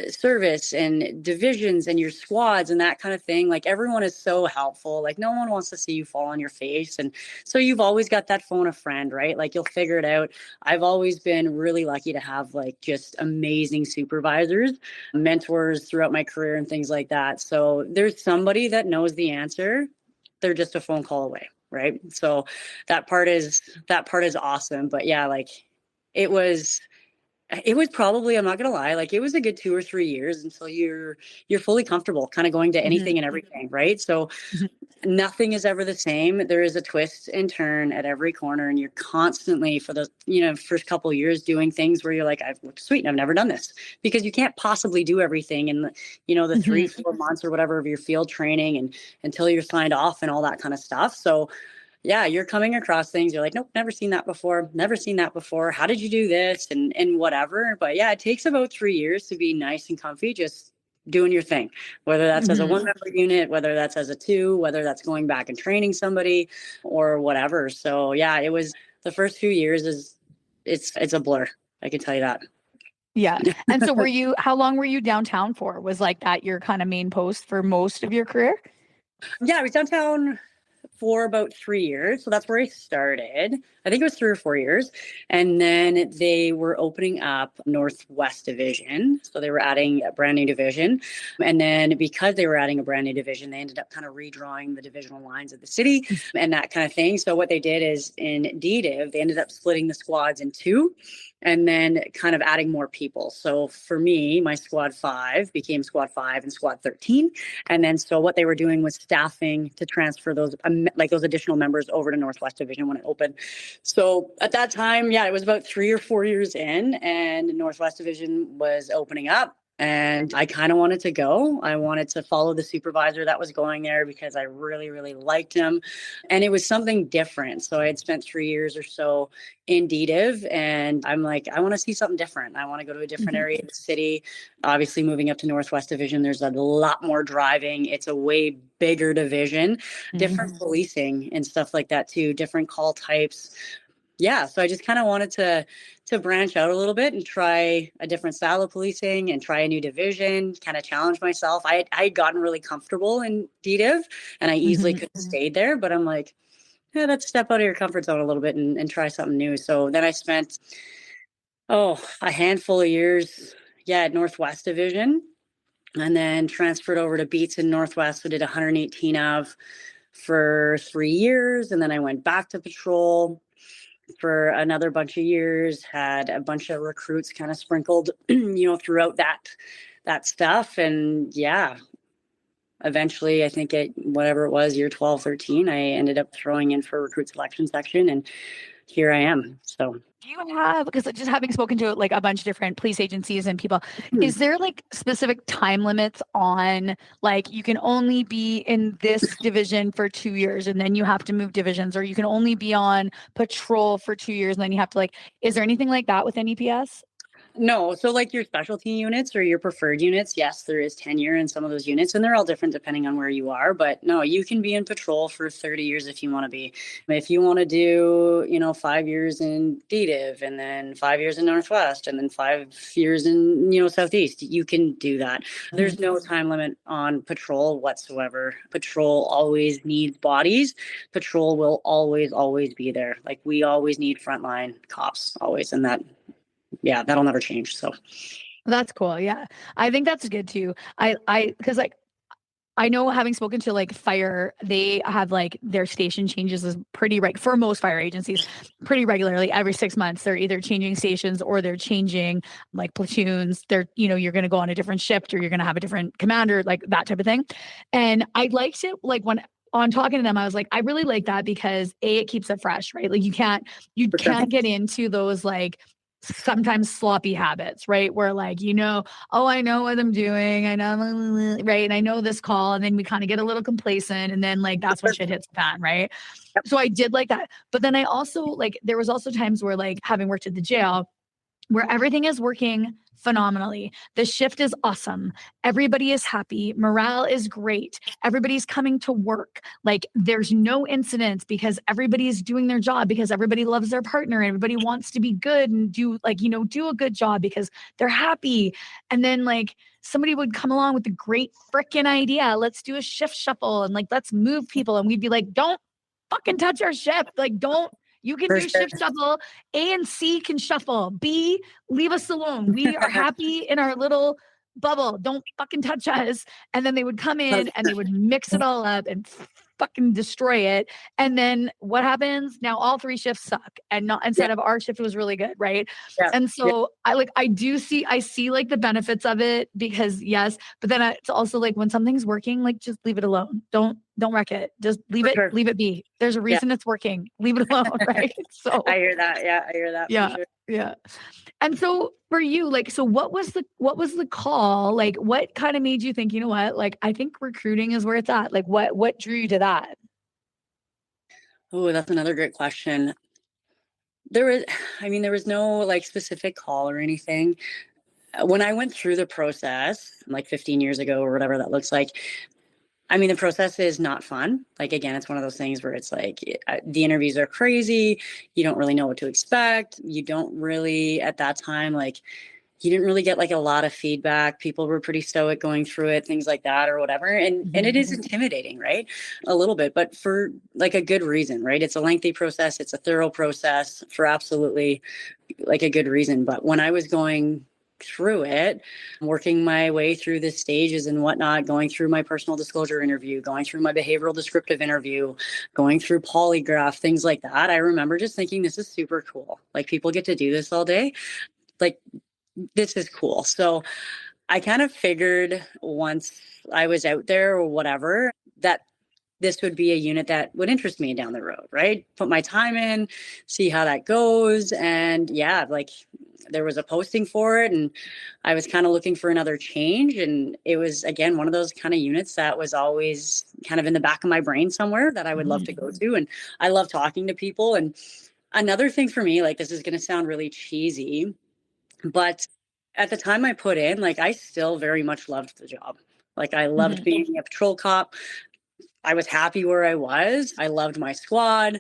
service, and divisions and your squads and that kind of thing. Like, everyone is so helpful. Like, no one wants to see you fall on your face. And so you've always got that phone a friend, right? Like, you'll figure it out. I've always been really lucky to have like just amazing supervisors, mentors throughout my career and things like that. So there's somebody that knows the answer. They're just a phone call away. Right. So that part is awesome. But yeah, like, it was It was probably, I'm not gonna lie, like it was a good 2 or 3 years until you're fully comfortable kind of going to anything and everything, right? So Mhm. nothing is ever the same. There is a twist and turn at every corner, and you're constantly for the first couple of years doing things where you're like, I've sweet, I've never done this, because you can't possibly do everything in the 3-4 months or whatever of your field training and until you're signed off and all that kind of stuff. So yeah, you're coming across things. You're like, nope, never seen that before. Never seen that before. How did you do this? And whatever. But yeah, it takes about 3 years to be nice and comfy, just doing your thing, whether that's as a 1-member unit, whether that's as a 2, whether that's going back and training somebody or whatever. So yeah, it was the first few years it's a blur. I can tell you that. Yeah. And so how long were you downtown for? Was like that your kind of main post for most of your career? Yeah, I was downtown for about 3 years. So that's where I started. I think it was 3 or 4 years. And then they were opening up Northwest Division. So they were adding a brand new division. And then because they were adding a brand new division, they ended up kind of redrawing the divisional lines of the city and that kind of thing. So what they did is in DDiv, they ended up splitting the squads in 2 and then kind of adding more people. So for me, my squad 5 became squad 5 and squad 13. And then so what they were doing was staffing to transfer those additional members over to Northwest Division when it opened. So at that time, yeah, it was about 3 or 4 years in, and Northwest Division was opening up. And I kind of wanted to go. I wanted to follow the supervisor that was going there because I really, really liked him. And it was something different. So I had spent 3 years or so in DDiv, and I'm like, I want to see something different. I want to go to a different area of the city. Obviously, moving up to Northwest Division, there's a lot more driving. It's a way bigger division, different policing and stuff like that too, different call types. Yeah, so I just kind of wanted to branch out a little bit and try a different style of policing and try a new division, kind of challenge myself. I had gotten really comfortable in DDiv and I easily could have stayed there, but I'm like, yeah, let's step out of your comfort zone a little bit and try something new. So then I spent, a handful of years, at Northwest Division, and then transferred over to Beats in Northwest. So did 118 of for 3 years. And then I went back to patrol for another bunch of years, had a bunch of recruits kind of sprinkled, throughout that stuff. And yeah, eventually I think whatever it was, year 12, 13, I ended up throwing in for recruit selection section, and here I am. So do you have, because just having spoken to like a bunch of different police agencies and people, is there like specific time limits on like you can only be in this division for 2 years and then you have to move divisions, or you can only be on patrol for 2 years and then you have to is there anything like that with an EPS? No. So like your specialty units or your preferred units, yes, there is tenure in some of those units, and they're all different depending on where you are. But no, you can be in patrol for 30 years if you want to be. If you want to do, 5 years in DDiv and then 5 years in Northwest and then 5 years in, Southeast, you can do that. There's no time limit on patrol whatsoever. Patrol always needs bodies. Patrol will always, always be there. Like we always need frontline cops, always. And that'll never change. So that's cool. Yeah. I think that's good too. Because I know, having spoken to fire, they have their station changes is pretty for most fire agencies pretty regularly. Every 6 months, they're either changing stations or they're changing platoons. They're, you're going to go on a different shift or you're going to have a different commander, that type of thing. And I liked it when on talking to them, I was like, I really like that because it keeps it fresh, right? You can't get into those sometimes sloppy habits, right? Where oh, I know what I'm doing. I know, right. And I know this call. And then we kind of get a little complacent and then that's when shit hits the fan. Right. Yep. So I did like that. But then I also there was also times where having worked at the jail where everything is working phenomenally. The shift is awesome. Everybody is happy. Morale is great. Everybody's coming to work. There's no incidents because everybody's doing their job, because everybody loves their partner. Everybody wants to be good and do a good job because they're happy. And then somebody would come along with a great freaking idea. Let's do a shift shuffle and let's move people. And we'd be like, don't fucking touch our shift. Don't. You can do shift shuffle. A and C can shuffle. B, leave us alone. We are happy in our little bubble. Don't fucking touch us. And then they would come in and they would mix it all up and fucking destroy it. And then what happens? Now all 3 shifts suck, and not instead of our shift was really good. Right. Yeah. And so I see like the benefits of it, because yes, but then it's also like when something's working, like just leave it alone. Don't wreck it. Just leave For it, sure. leave it be. There's a reason it's working. Leave it alone. Right. So I hear that. Yeah, I hear that. yeah. For sure. Yeah. And so for you, like, so what was the call? Like, what kind of made you think, you know what, like, I think recruiting is where it's at? Like, what drew you to that? Oh, that's another great question. There was no like specific call or anything. When I went through the process like 15 years ago or whatever that looks like, I mean, the process is not fun. Like, again, it's one of those things where it's like the interviews are crazy. You don't really know what to expect. You don't really, at that time, like, you didn't really get like a lot of feedback. People were pretty stoic going through it, things like that or whatever. And it is intimidating, right? A little bit, but for like a good reason, right? It's a lengthy process. It's a thorough process for absolutely like a good reason. But when I was going through it, working my way through the stages and whatnot, going through my personal disclosure interview, going through my behavioral descriptive interview, going through polygraph, things like that, I remember just thinking, this is super cool. Like, people get to do this all day. Like, this is cool. So I kind of figured once I was out there or whatever, that this would be a unit that would interest me down the road, right? Put my time in, see how that goes. And yeah, like, there was a posting for it and I was kind of looking for another change. And it was, again, one of those kind of units that was always kind of in the back of my brain somewhere that I would love to go to. And I love talking to people. And another thing for me, like, this is going to sound really cheesy, but at the time I put in, like, I still very much loved the job. Like, I loved being a patrol cop. I was happy where I was. I loved my squad.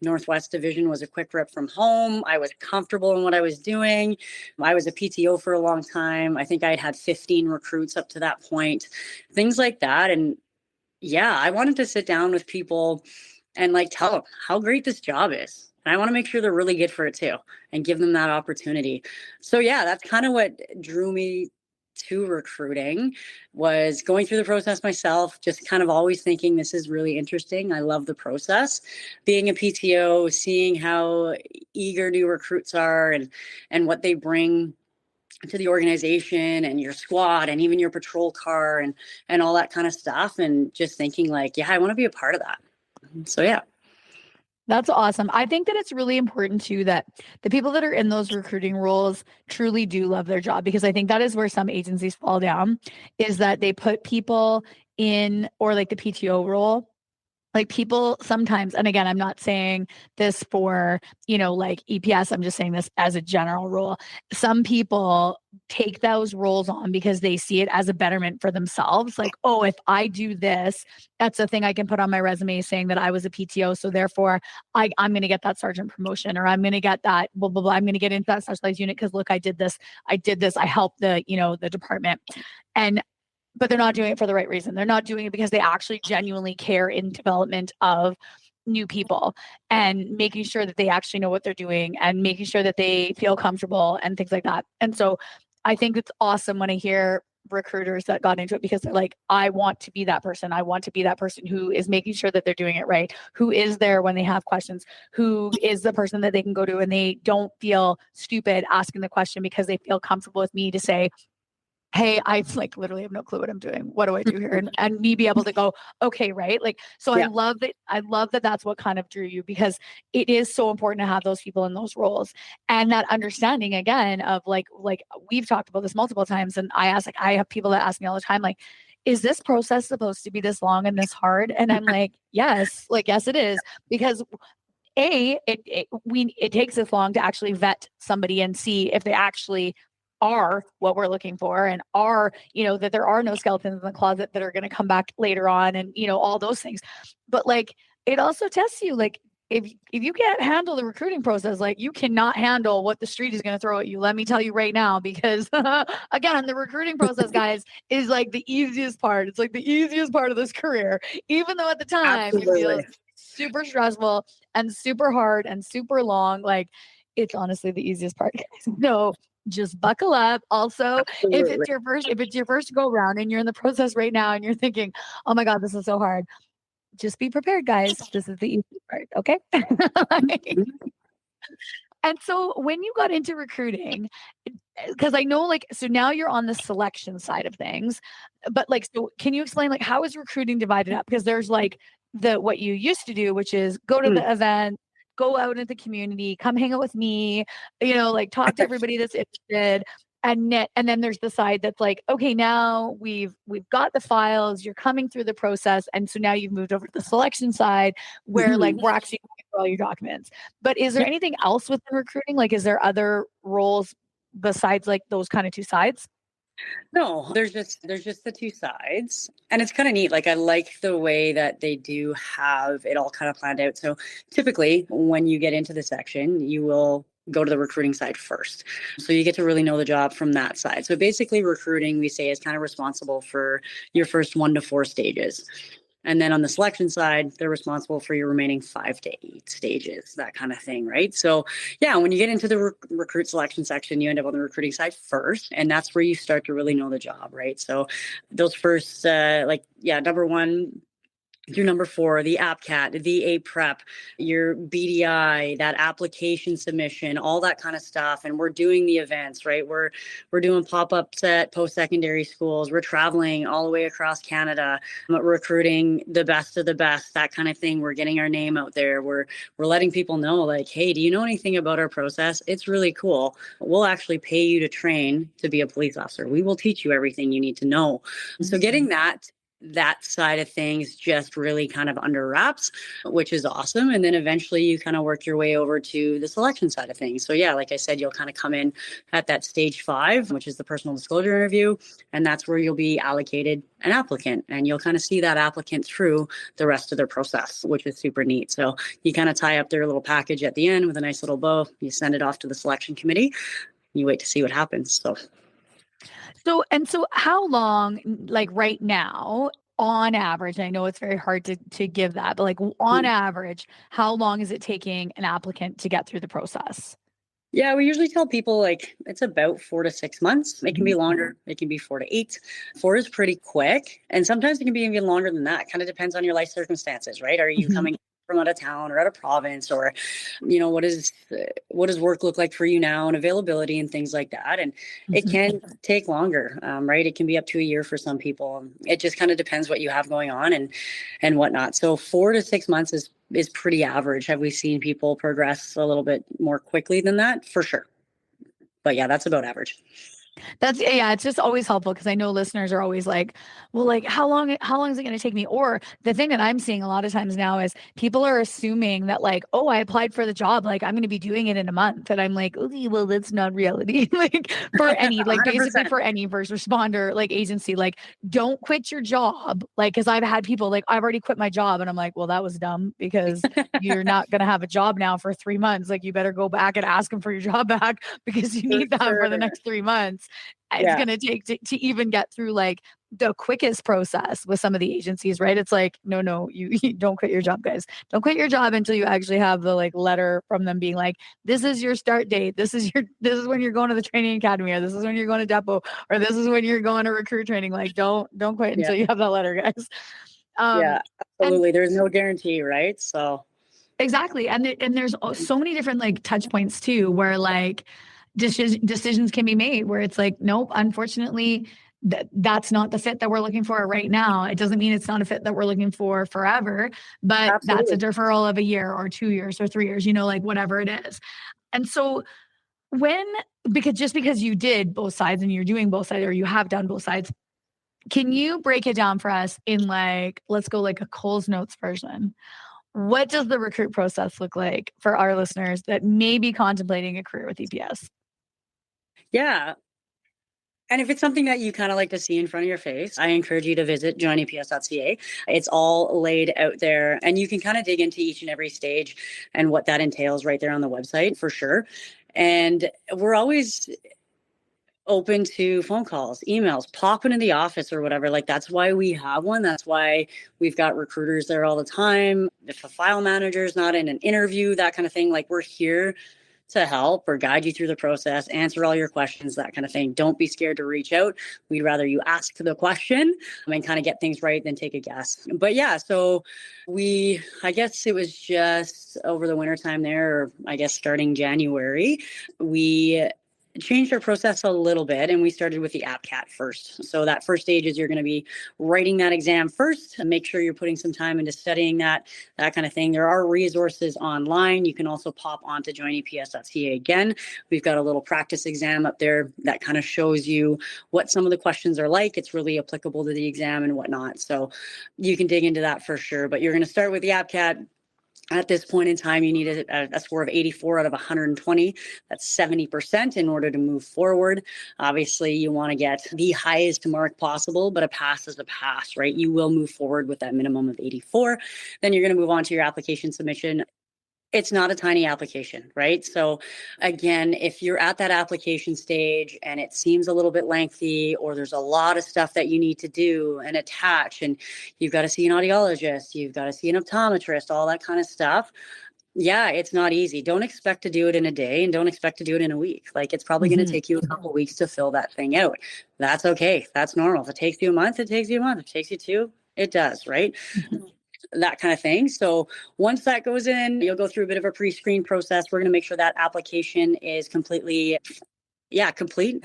Northwest Division was a quick rip from home. I was comfortable in what I was doing. I was a PTO for a long time. I think I had 15 recruits up to that point, things like that. And yeah, I wanted to sit down with people and like tell them how great this job is. And I want to make sure they're really good for it too and give them that opportunity. So yeah, that's kind of what drew me to recruiting, was going through the process myself, just kind of always thinking this is really interesting. I love the process. Being a PTO, seeing how eager new recruits are and what they bring to the organization and your squad and even your patrol car and all that kind of stuff. And just thinking like, yeah, I want to be a part of that. So yeah. That's awesome. I think that it's really important too that the people that are in those recruiting roles truly do love their job, because I think that is where some agencies fall down, is that they put people in, or like the PTO role. Like, people sometimes, and again, I'm not saying this for, like EPS, I'm just saying this as a general rule. Some people take those roles on because they see it as a betterment for themselves. Like, oh, if I do this, that's a thing I can put on my resume saying that I was a PTO. So therefore I'm going to get that sergeant promotion, or I'm going to get that, blah, blah, blah. I'm going to get into that specialized unit because look, I did this. I helped the department. But they're not doing it for the right reason. They're not doing it because they actually genuinely care in development of new people and making sure that they actually know what they're doing and making sure that they feel comfortable and things like that. And so I think it's awesome when I hear recruiters that got into it, because they're like, I want to be that person. I want to be that person who is making sure that they're doing it right, who is there when they have questions, who is the person that they can go to and they don't feel stupid asking the question because they feel comfortable with me to say, hey, I like literally have no clue what I'm doing. What do I do here? And me be able to go, okay, right. Like, so Yeah. I love that that's what kind of drew you, because it is so important to have those people in those roles and that understanding again of like we've talked about this multiple times. And I have people that ask me all the time, like, is this process supposed to be this long and this hard? And I'm like, yes, it is, because it takes this long to actually vet somebody and see if they actually are what we're looking for and are, that there are no skeletons in the closet that are going to come back later on and, all those things. But like, it also tests you, like, if you can't handle the recruiting process, like, you cannot handle what the street is going to throw at you. Let me tell you right now, because again, the recruiting process, guys, is like the easiest part. It's like the easiest part of this career, even though at the time you feel super stressful and super hard and super long. Like, it's honestly the easiest part, guys. No, just buckle up. Also, if it's your first go round and you're in the process right now and you're thinking, oh my God, this is so hard. just be prepared, guys. This is the easy part. Okay. And so when you got into recruiting, because I know like, so now you're on the selection side of things, but like, so can you explain like how is recruiting divided up? Because there's like what you used to do, which is go to the event, go out into the community, come hang out with me, like talk to everybody that's interested. And then there's the side that's like, okay, now we've got the files, you're coming through the process. And so now you've moved over to the selection side where like we're actually going through all your documents. But is there anything else within recruiting? Like, is there other roles besides like those kind of two sides? No, there's just the two sides. And it's kind of neat. Like I like the way that they do have it all kind of planned out. So typically when you get into the section, you will go to the recruiting side first. So you get to really know the job from that side. So basically recruiting, we say, is kind of responsible for your first 1 to 4 stages. And then on the selection side, they're responsible for your remaining 5 to 8 stages, that kind of thing, right? So yeah, when you get into the recruit selection section, you end up on the recruiting side first, and that's where you start to really know the job, right? So those first, number 1 through number 4, the APCAT, the A-PREP, your BDI, that application submission, all that kind of stuff. And we're doing the events, right? We're doing pop-ups at post-secondary schools. We're traveling all the way across Canada, recruiting the best of the best, that kind of thing. We're getting our name out there. We're letting people know like, hey, do you know anything about our process? It's really cool. We'll actually pay you to train to be a police officer. We will teach you everything you need to know. Mm-hmm. So getting that side of things just really kind of under wraps, which is awesome. And then eventually you kind of work your way over to the selection side of things. So yeah, like I said, you'll kind of come in at that stage 5, which is the personal disclosure interview. And that's where you'll be allocated an applicant, and you'll kind of see that applicant through the rest of their process, which is super neat. So you kind of tie up their little package at the end with a nice little bow. You send it off to the selection committee. You wait to see what happens. So how long, like right now, on average, I know it's very hard to give that, but like on average, how long is it taking an applicant to get through the process? Yeah, we usually tell people like it's about 4 to 6 months. It can be longer. It can be 4 to 8. 4 is pretty quick. And sometimes it can be even longer than that. Kind of depends on your life circumstances, right? Are you coming from out of town or out of province, or, what does work look like for you now, and availability and things like that. And it can take longer, right? It can be up to a year for some people. It just kind of depends what you have going on and whatnot. So 4 to 6 months is pretty average. Have we seen people progress a little bit more quickly than that? For sure. But yeah, that's about average. It's just always helpful because I know listeners are always like, well, like how long is it going to take me? Or the thing that I'm seeing a lot of times now is people are assuming that like, oh, I applied for the job, like I'm going to be doing it in a month. And I'm like, okay, well, that's not reality. Like for any, like 100%. Basically for any first responder, like agency, like don't quit your job. Like, cause I've had people like, I've already quit my job. And I'm like, well, that was dumb because you're not going to have a job now for 3 months. Like you better go back and ask them for your job back because you need that for the next 3 months. It's going to take to even get through like the quickest process with some of the agencies, right? It's like, no, you don't quit your job, guys. Don't quit your job until you actually have the like letter from them being like, this is your start date. This is when you're going to the training academy, or this is when you're going to depot, or this is when you're going to recruit training. Like, don't quit until you have that letter, guys. Absolutely. There's no guarantee, right? So exactly. And there's so many different like touch points too, where like decisions can be made where it's like, nope, unfortunately, that's not the fit that we're looking for right now. It doesn't mean it's not a fit that we're looking for forever, but that's a deferral of a year or 2 years or 3 years, like whatever it is. And so because you did both sides and you're doing both sides, or you have done both sides, can you break it down for us in like, let's go like a Cole's Notes version? What does the recruit process look like for our listeners that may be contemplating a career with EPS? Yeah. And if it's something that you kind of like to see in front of your face, I encourage you to visit joineps.ca. It's all laid out there, and you can kind of dig into each and every stage and what that entails right there on the website for sure. And we're always open to phone calls, emails, pop into the office or whatever. Like that's why we have one. That's why we've got recruiters there all the time. If a file manager is not in an interview, that kind of thing, like we're here to help or guide you through the process, answer all your questions, that kind of thing. Don't be scared to reach out. We'd rather you ask the question and kind of get things right than take a guess. But yeah, so I guess it was just over the winter time there, or I guess starting January, we changed our process a little bit, and we started with the APCAT first. So that first stage is you're going to be writing that exam first, and make sure you're putting some time into studying that kind of thing. There are resources online. You can also pop onto joineps.ca again. We've got a little practice exam up there that kind of shows you what some of the questions are like. It's really applicable to the exam and whatnot. So you can dig into that for sure. But you're going to start with the APCAT. At this point in time, you need a score of 84 out of 120. That's 70% in order to move forward. Obviously, you want to get the highest mark possible, but a pass is a pass, right? You will move forward with that minimum of 84. Then you're going to move on to your application submission. It's not a tiny application, right? So again, if you're at that application stage and it seems a little bit lengthy, or there's a lot of stuff that you need to do and attach, and you've got to see an audiologist, you've got to see an optometrist, all that kind of stuff. Yeah, it's not easy. Don't expect to do it in a day, and don't expect to do it in a week. Like, it's probably going to take you a couple of weeks to fill that thing out. That's okay. That's normal. If it takes you a month, it takes you a month. If it takes you two, it does, right? That kind of thing. So once that goes in, you'll go through a bit of a pre-screen process. We're going to make sure that application is complete.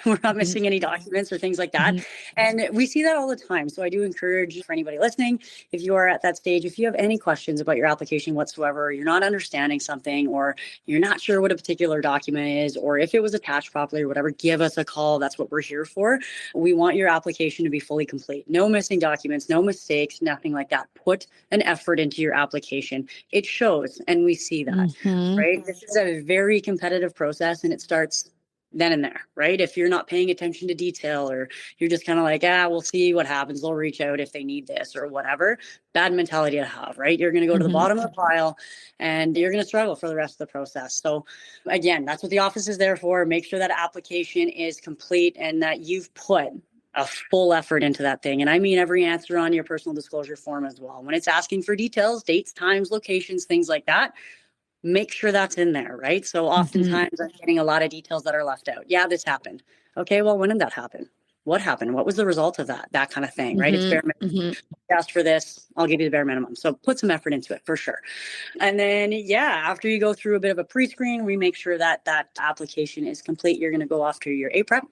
We're not missing any documents or things like that. And we see that all the time. So I do encourage, for anybody listening, if you are at that stage, if you have any questions about your application whatsoever, or you're not understanding something, or you're not sure what a particular document is, or if it was attached properly or whatever, give us a call. That's what we're here for. We want your application to be fully complete. No missing documents, no mistakes, nothing like that. Put an effort into your application. It shows, and we see that, right? This is a very competitive process, and it starts then and there, right? If you're not paying attention to detail, or you're just kind of like, we'll see what happens, they'll reach out if they need this or whatever, bad mentality to have, right? You're going to go to the bottom of the pile, and you're going to struggle for the rest of the process. So again, that's what the office is there for. Make sure that application is complete and that you've put a full effort into that thing. And I mean every answer on your personal disclosure form as well. When it's asking for details, dates, times, locations, things like that, make sure that's in there, right? So oftentimes I'm getting a lot of details that are left out. Yeah, this happened. Okay, well, when did that happen? What happened? What was the result of that? That kind of thing, right? It's bare minimum. Asked for this, I'll give you the bare minimum. So put some effort into it for sure. And then, after you go through a bit of a pre-screen, we make sure that that application is complete. You're going to go off to your A-PREP,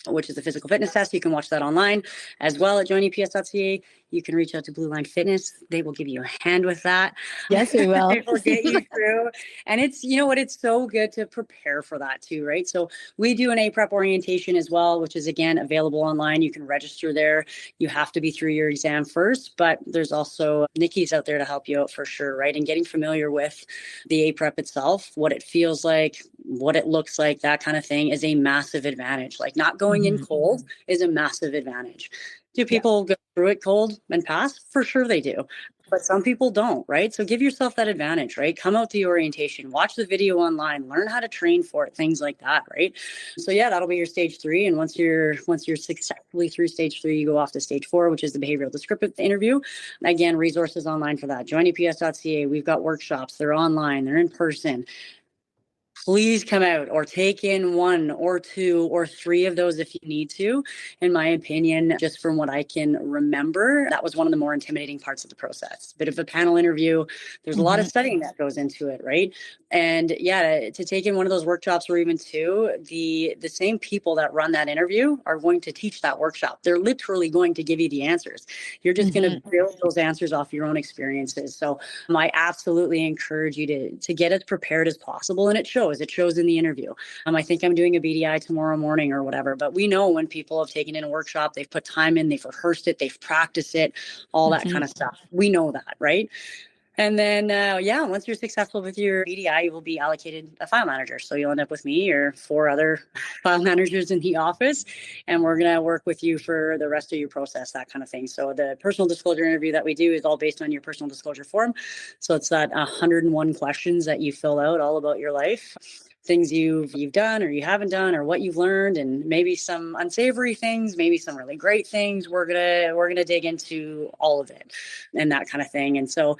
which is the physical fitness test. You can watch that online as well at joineps.ca. You can reach out to Blue Line Fitness. They will give you a hand with that. Yes, we will. They will get you through. And it's, it's so good to prepare for that too, right? So we do an A-PREP orientation as well, which is again available online. You can register there. You have to be through your exam first, but there's also Nikki's out there to help you out for sure, right? And getting familiar with the A-PREP itself, what it feels like, what it looks like, that kind of thing is a massive advantage. Like, not going in cold is a massive advantage. Do people go through it cold and pass? For sure they do. But some people don't, right? So give yourself that advantage, right? Come out to the orientation, watch the video online, learn how to train for it, things like that, right? So that'll be your stage 3. And once you're successfully through stage 3, you go off to stage 4, which is the behavioral descriptive interview. Again, resources online for that. joineps.ca. We've got workshops. They're online. They're in person. Please come out or take in 1 or 2 or 3 of those if you need to. In my opinion, just from what I can remember, that was one of the more intimidating parts of the process. Bit of a panel interview. There's a lot of studying that goes into it, right? And to take in one of those workshops or even 2, the same people that run that interview are going to teach that workshop. They're literally going to give you the answers. You're just going to build those answers off your own experiences. So I absolutely encourage you to get as prepared as possible. And it shows in the interview. I think I'm doing a BDI tomorrow morning or whatever, but we know when people have taken in a workshop, they've put time in, they've rehearsed it, they've practiced it, all that kind of stuff. We know that, right? And then, once you're successful with your BDI, you will be allocated a file manager. So you'll end up with me or 4 other file managers in the office, and we're going to work with you for the rest of your process, that kind of thing. So the personal disclosure interview that we do is all based on your personal disclosure form. So it's that 101 questions that you fill out all about your life, things you've done or you haven't done, or what you've learned, and maybe some unsavory things, maybe some really great things. We're gonna dig into all of it and that kind of thing. And so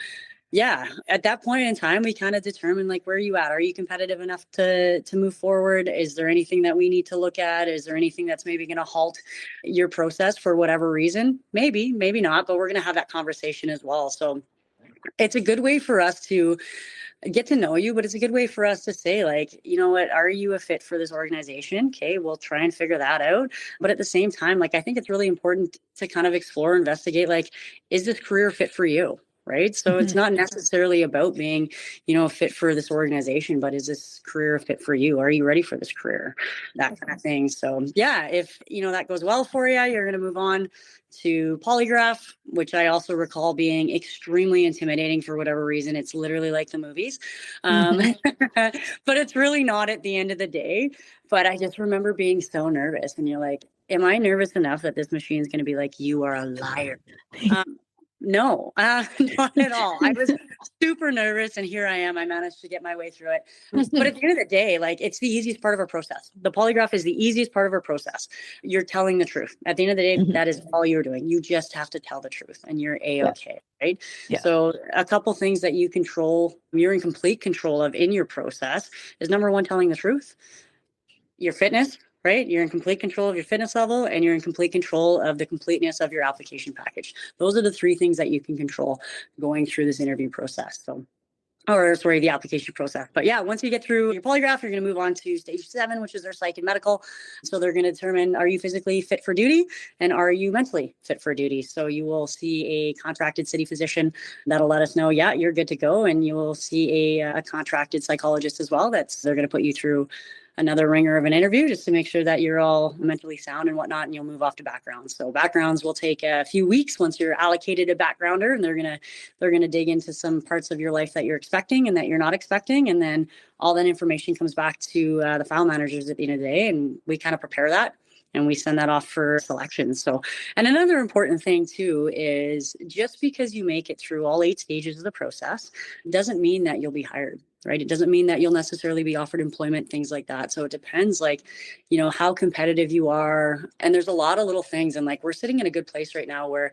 Yeah, at that point in time, we kind of determine like, where are you at? Are you competitive enough to move forward? Is there anything that we need to look at? Is there anything that's maybe going to halt your process for whatever reason? Maybe, maybe not, but we're going to have that conversation as well. So it's a good way for us to get to know you, but it's a good way for us to say, like, you know what, are you a fit for this organization? Okay, we'll try and figure that out. But at the same time, like, I think it's really important to kind of explore, investigate, like, is this career fit for you? Right. So it's not necessarily about being, a fit for this organization, but is this career a fit for you? Are you ready for this career? That kind of thing. So yeah, if, that goes well for you, you're going to move on to polygraph, which I also recall being extremely intimidating for whatever reason. It's literally like the movies. But it's really not at the end of the day. But I just remember being so nervous, and you're like, am I nervous enough that this machine is going to be like, you are a liar? No, not at all. I was super nervous, and here I am. I managed to get my way through it. But at the end of the day, like, it's the easiest part of our process. The polygraph is the easiest part of our process. You're telling the truth. At the end of the day, that is all you're doing. You just have to tell the truth, and you're A-okay, right? Yeah. So a couple things that you're in complete control of in your process is, number one, telling the truth. Your fitness, right? You're in complete control of your fitness level, and you're in complete control of the completeness of your application package. Those are the three things that you can control going through this interview process. The application process. But yeah, once you get through your polygraph, you're going to move on to stage 7, which is their psych and medical. So they're going to determine, are you physically fit for duty, and are you mentally fit for duty? So you will see a contracted city physician that'll let us know, yeah, you're good to go. And you will see a contracted psychologist as well. They're going to put you through another ringer of an interview just to make sure that you're all mentally sound and whatnot, and you'll move off to backgrounds. So backgrounds will take a few weeks once you're allocated a backgrounder, and they're gonna dig into some parts of your life that you're expecting and that you're not expecting, and then all that information comes back to the file managers at the end of the day, and we kind of prepare that and we send that off for selection. So, and another important thing too is, just because you make it through all 8 stages of the process doesn't mean that you'll be hired. Right. It doesn't mean that you'll necessarily be offered employment, things like that. So it depends, like, how competitive you are. And there's a lot of little things. And like, we're sitting in a good place right now where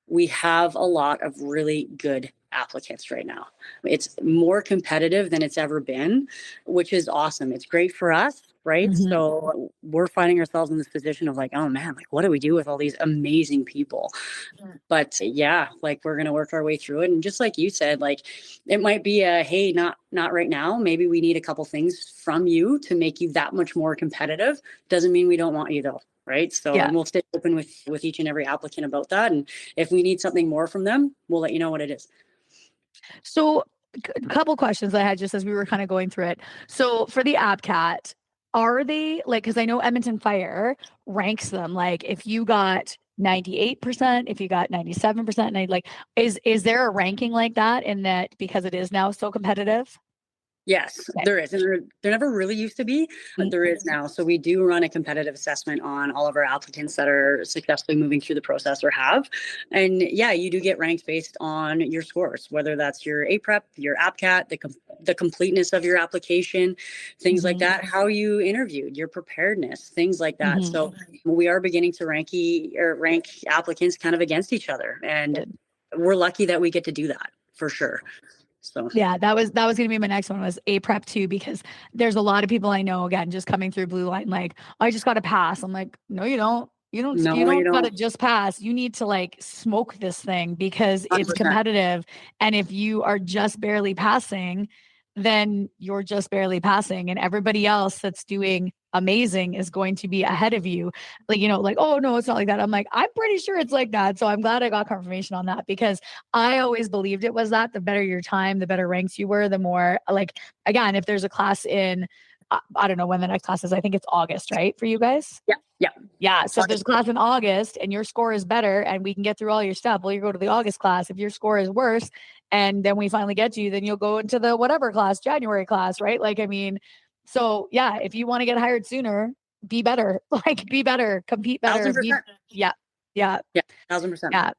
we have a lot of really good applicants right now. It's more competitive than it's ever been, which is awesome. It's great for us. Right. So we're finding ourselves in this position of like, oh man, like, what do we do with all these amazing people? But yeah, like, we're going to work our way through it. And just like you said, like, it might be hey, not right now. Maybe we need a couple things from you to make you that much more competitive. Doesn't mean we don't want you though. Right. So yeah. We'll stay open with each and every applicant about that. And if we need something more from them, we'll let you know what it is. So a couple questions I had just as we were kind of going through it. So for the APCAT, are they like, because I know Edmonton Fire ranks them, like, if you got 98%, if you got 97%, and like, is there a ranking like that, in that, because it is now so competitive? Yes, okay. There is. And there never really used to be, but there is now. So we do run a competitive assessment on all of our applicants that are successfully moving through the process or have. And yeah, you do get ranked based on your scores, whether that's your A-PREP, your APCAT, the completeness of your application, things like that, how you interviewed, your preparedness, things like that. So we are beginning to rank applicants kind of against each other. And we're lucky that we get to do that, for sure. So yeah, that was going to be my next one, was A-PREP too, because there's a lot of people I know, again, just coming through Blue Line, like, I just got to pass. I'm like, no, you don't. You don't got to just pass. You need to like smoke this thing, because 100%. It's competitive. And if you are just barely passing, then you're just barely passing, and everybody else that's doing amazing is going to be ahead of you. Like, like, oh no, it's not like that. I'm like, I'm pretty sure it's like that. So I'm glad I got confirmation on that, because I always believed it was that. The better your time, the better ranks you were, the more, like, again, if there's a class in, I don't know when the next class is. I think it's August, right? For you guys? Yeah. So if there's a class in August and your score is better and we can get through all your stuff, well, you go to the August class. If your score is worse and then we finally get you, then you'll go into the whatever class, January class, right? Like, I mean, so yeah, if you want to get hired sooner, be better, be better, compete better. 1,000%. Yeah. 1,000%. Yeah.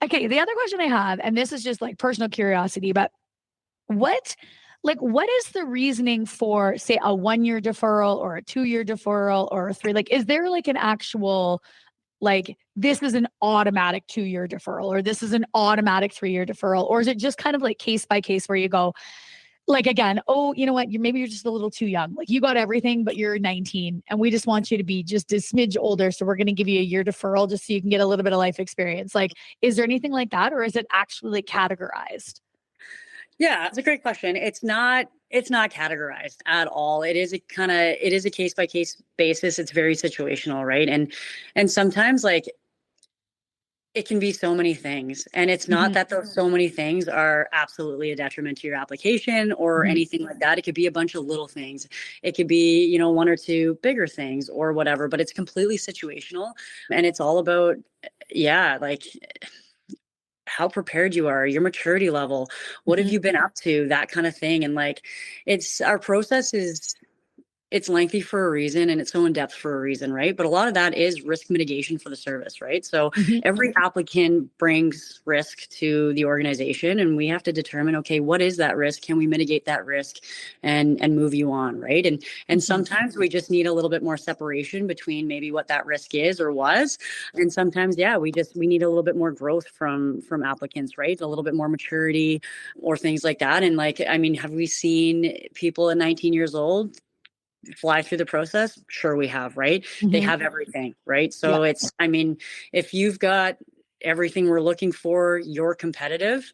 Okay. The other question I have, and this is just like personal curiosity, but what is the reasoning for, say, a 1-year deferral or a 2-year deferral or a 3? Like, is there like an actual like this is an automatic 2-year deferral, or this is an automatic 3-year deferral? Or is it just kind of like case by case where you go, like, again, oh, you know what? Maybe you're just a little too young. Like you got everything, but you're 19 and we just want you to be just a smidge older. So we're going to give you a year deferral just so you can get a little bit of life experience. Like, is there anything like that? Or is it actually like categorized? Yeah, it's a great question. It's not categorized at all. It is a case by case basis. It's very situational, right? And sometimes like it can be so many things. And it's not that those so many things are absolutely a detriment to your application or anything like that. It could be a bunch of little things. It could be, you know, 1 or 2 bigger things or whatever, but it's completely situational. And it's all about, yeah, like how prepared you are, your maturity level, what have you been up to, that kind of thing. And like, our process it's lengthy for a reason and it's so in depth for a reason, right? But a lot of that is risk mitigation for the service, right? So every applicant brings risk to the organization and we have to determine, okay, what is that risk? Can we mitigate that risk and move you on, right? And sometimes we just need a little bit more separation between maybe what that risk is or was. And sometimes, yeah, we need a little bit more growth from applicants, right? A little bit more maturity or things like that. And like, I mean, have we seen people at 19 years old fly through the process? Sure we have, right? They have everything, right? So it's, I mean, if you've got everything we're looking for, you're competitive,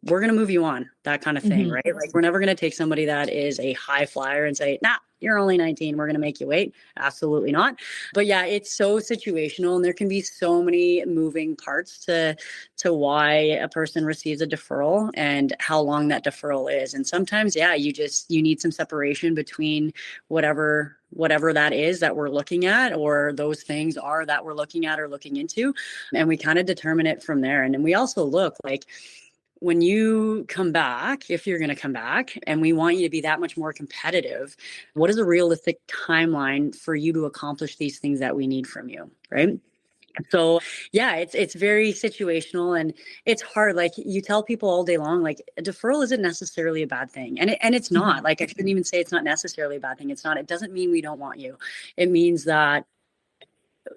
we're going to move you on, that kind of thing, right? Like we're never going to take somebody that is a high flyer and say, nah, you're only 19, we're going to make you wait. Absolutely not. But yeah, it's so situational and there can be so many moving parts to why a person receives a deferral and how long that deferral is. And sometimes, yeah, you need some separation between whatever that is that we're looking at, or those things are that we're looking at or looking into. And we kind of determine it from there. And then we also look like, when you come back, if you're going to come back and we want you to be that much more competitive, what is a realistic timeline for you to accomplish these things that we need from you, right? So yeah, it's very situational and it's hard. Like you tell people all day long, like a deferral isn't necessarily a bad thing. And it's not. Like I shouldn't even say it's not necessarily a bad thing. It's not. It doesn't mean we don't want you. It means that,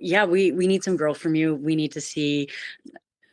yeah, we need some growth from you. We need to see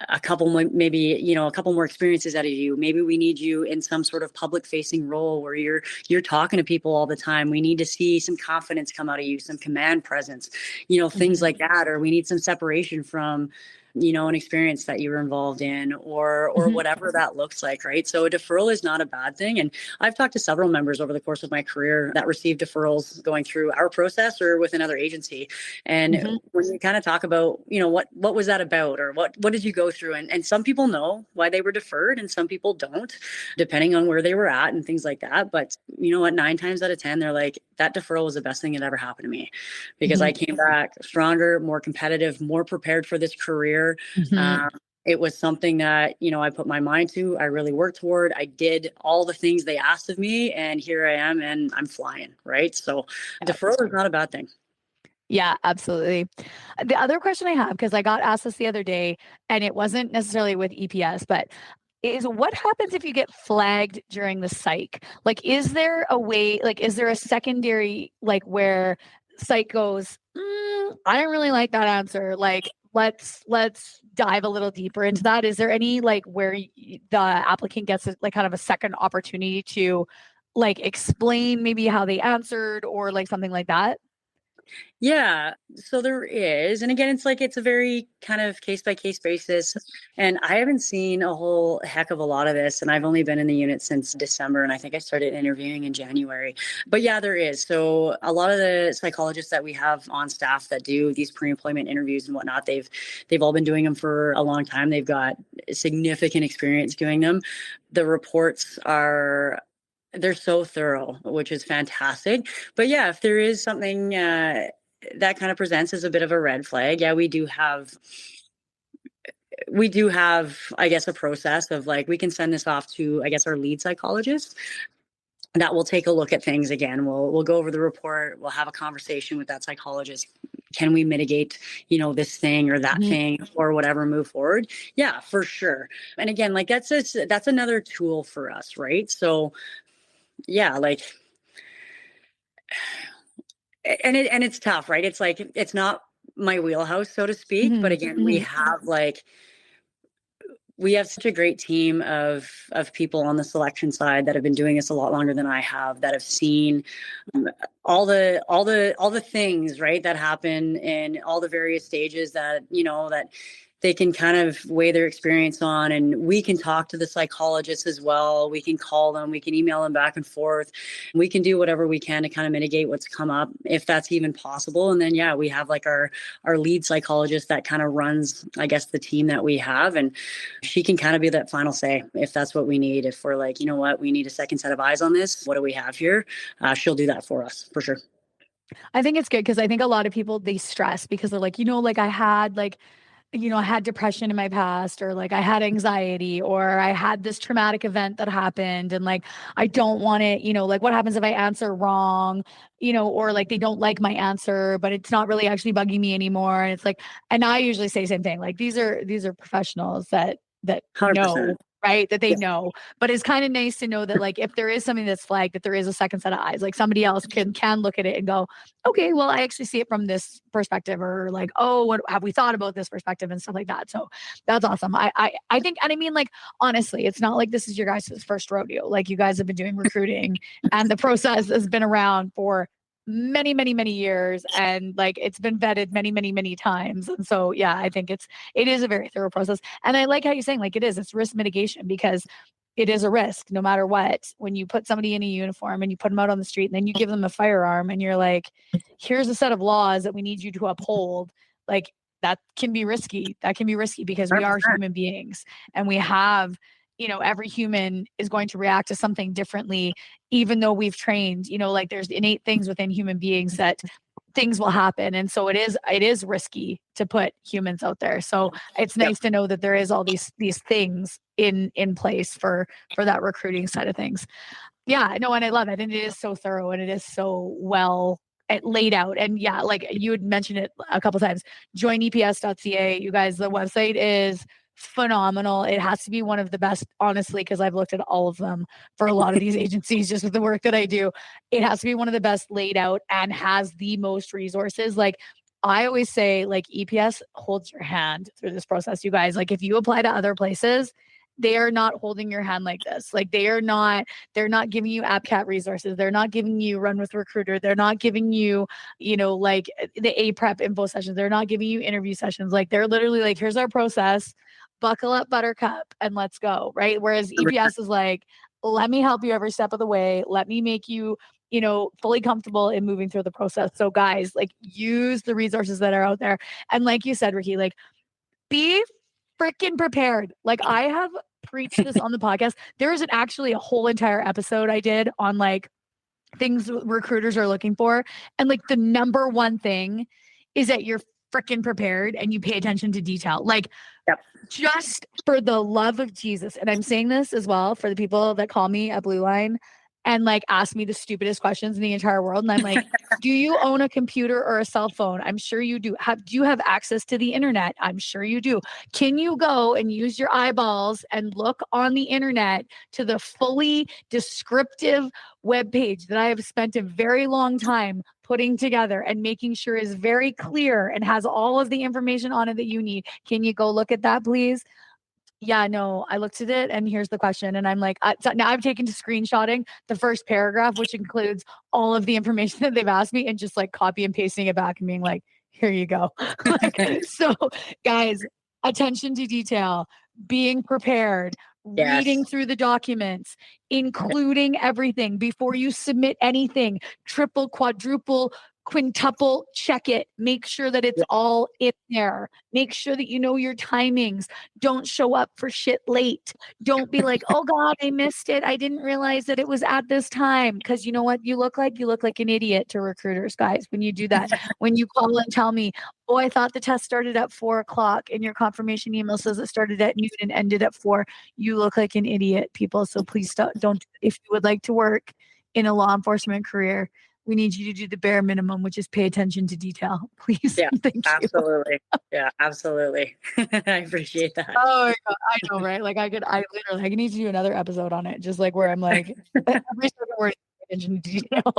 a couple more experiences out of you. Maybe we need you in some sort of public facing role where you're talking to people all the time. We need to see some confidence come out of you, some command presence, things like that. Or we need some separation from, an experience that you were involved in or whatever that looks like, right? So a deferral is not a bad thing. And I've talked to several members over the course of my career that received deferrals going through our process or with another agency. And when you kind of talk about, what was that about or what did you go through? And some people know why they were deferred and some people don't, depending on where they were at and things like that. But you know what, 9 times out of 10, they're like, that deferral was the best thing that ever happened to me because I came back stronger, more competitive, more prepared for this career. It was something that, I put my mind to, I really worked toward, I did all the things they asked of me and here I am and I'm flying, right? So deferral is not a bad thing. Yeah, absolutely. The other question I have, because I got asked this the other day and it wasn't necessarily with EPS, but is what happens if you get flagged during the psych? Like, is there a way, like, is there a secondary, like where psych goes, I don't really like that answer. Like, let's dive a little deeper into that. Is there any like where the applicant gets like kind of a second opportunity to like explain maybe how they answered or like something like that? Yeah, so there is. And again, it's a very kind of case by case basis. And I haven't seen a whole heck of a lot of this. And I've only been in the unit since December. And I think I started interviewing in January. But yeah, there is. So a lot of the psychologists that we have on staff that do these pre-employment interviews and whatnot, they've all been doing them for a long time. They've got significant experience doing them. The reports they're so thorough, which is fantastic. But yeah, if there is something that kind of presents as a bit of a red flag, yeah, we do have, I guess, a process of like, we can send this off to, I guess, our lead psychologist that will take a look at things again. We'll go over the report. We'll have a conversation with that psychologist. Can we mitigate, this thing or that thing or whatever, move forward? Yeah, for sure. And again, like that's another tool for us, right? So yeah, like, and it's tough, right? It's like, it's not my wheelhouse, so to speak. But again, we have such a great team of people on the selection side that have been doing this a lot longer than I have, that have seen all the things, right, that happen in all the various stages that, that they can kind of weigh their experience on. And we can talk to the psychologists as well. We can call them, we can email them back and forth. We can do whatever we can to kind of mitigate what's come up, if that's even possible. And then, we have like our lead psychologist that kind of runs, I guess, the team that we have. And she can kind of be that final say if that's what we need. If we're like, you know what, we need a second set of eyes on this. What do we have here? She'll do that for us for sure. I think it's good because I think a lot of people, they stress because they're like, I had depression in my past, or like I had anxiety, or I had this traumatic event that happened. And like, I don't want it, like what happens if I answer wrong, or like they don't like my answer, but it's not really actually bugging me anymore. And it's like, and I usually say the same thing. Like these are professionals that 100%. know, right? That they know, but it's kind of nice to know that like, if there is something that's flagged, that there is a second set of eyes, like somebody else can look at it and go, okay, well, I actually see it from this perspective, or like, oh, what have we thought about this perspective and stuff like that. So that's awesome. I think, and I mean, like, honestly, it's not like this is your guys' first rodeo. Like you guys have been doing recruiting and the process has been around for many, many, many years. And like, it's been vetted many, many, many times. And so, yeah, I think it is a very thorough process. And I like how you're saying like, it's risk mitigation, because it is a risk no matter what. When you put somebody in a uniform and you put them out on the street and then you give them a firearm and you're like, here's a set of laws that we need you to uphold. Like that can be risky. Because we are human beings and we have, every human is going to react to something differently, even though we've trained, like there's innate things within human beings that things will happen. And so it is risky to put humans out there. So it's nice to know that there is all these things in place for that recruiting side of things. Yeah, no, and I love it. And it is so thorough and it is so well laid out. And yeah, like you had mentioned it a couple of times, joineps.ca. You guys, the website is phenomenal. It has to be one of the best, honestly, because I've looked at all of them for a lot of these agencies just with the work that I do. It has to be one of the best laid out and has the most resources. Like I always say, like EPS holds your hand through this process, you guys. Like if you apply to other places, they are not holding your hand like this. Like they're not giving you APCAT resources. They're not giving you Run with Recruiter. They're not giving you, like the A-PREP info sessions. They're not giving you interview sessions. Like they're literally like, here's our process, buckle up buttercup and let's go. Right. Whereas EPS is like, let me help you every step of the way. Let me make you, fully comfortable in moving through the process. So guys, like use the resources that are out there. And like you said, Ricki, like be freaking prepared. Like I have preached this on the podcast. There is actually a whole entire episode I did on like things recruiters are looking for. And like the number one thing is that you're freaking prepared and you pay attention to detail. Like just for the love of Jesus. And I'm saying this as well for the people that call me a blue line and like ask me the stupidest questions in the entire world. And I'm like, do you own a computer or a cell phone? I'm sure you do. Do you have access to the internet? I'm sure you do. Can you go and use your eyeballs and look on the internet to the fully descriptive webpage that I have spent a very long time putting together and making sure is very clear and has all of the information on it that you need? Can you go look at that, please? Yeah, no, I looked at it and here's the question. And I'm like, so now I've taken to screenshotting the first paragraph, which includes all of the information that they've asked me and just like copy and pasting it back and being like, here you go. So guys, attention to detail, being prepared, reading through the documents, including everything before you submit anything, triple, quadruple, quintuple check it. Make sure that it's all in there. Make sure that you know your timings. Don't show up for shit late. Don't be like, oh God, I missed it. I didn't realize that it was at this time. Because you know what you look like? You look like an idiot to recruiters, guys, when you do that. When you call and tell me, oh, I thought the test started at 4:00 and your confirmation email says it started at noon and ended at 4. You look like an idiot, people. So please don't. If you would like to work in a law enforcement career, we need you to do the bare minimum, which is pay attention to detail. Please. Yeah, Thank you. absolutely. Yeah, absolutely. I appreciate that. Oh my God, I know, right? Like I need to do another episode on it, just like where I'm like, every single word attention to detail.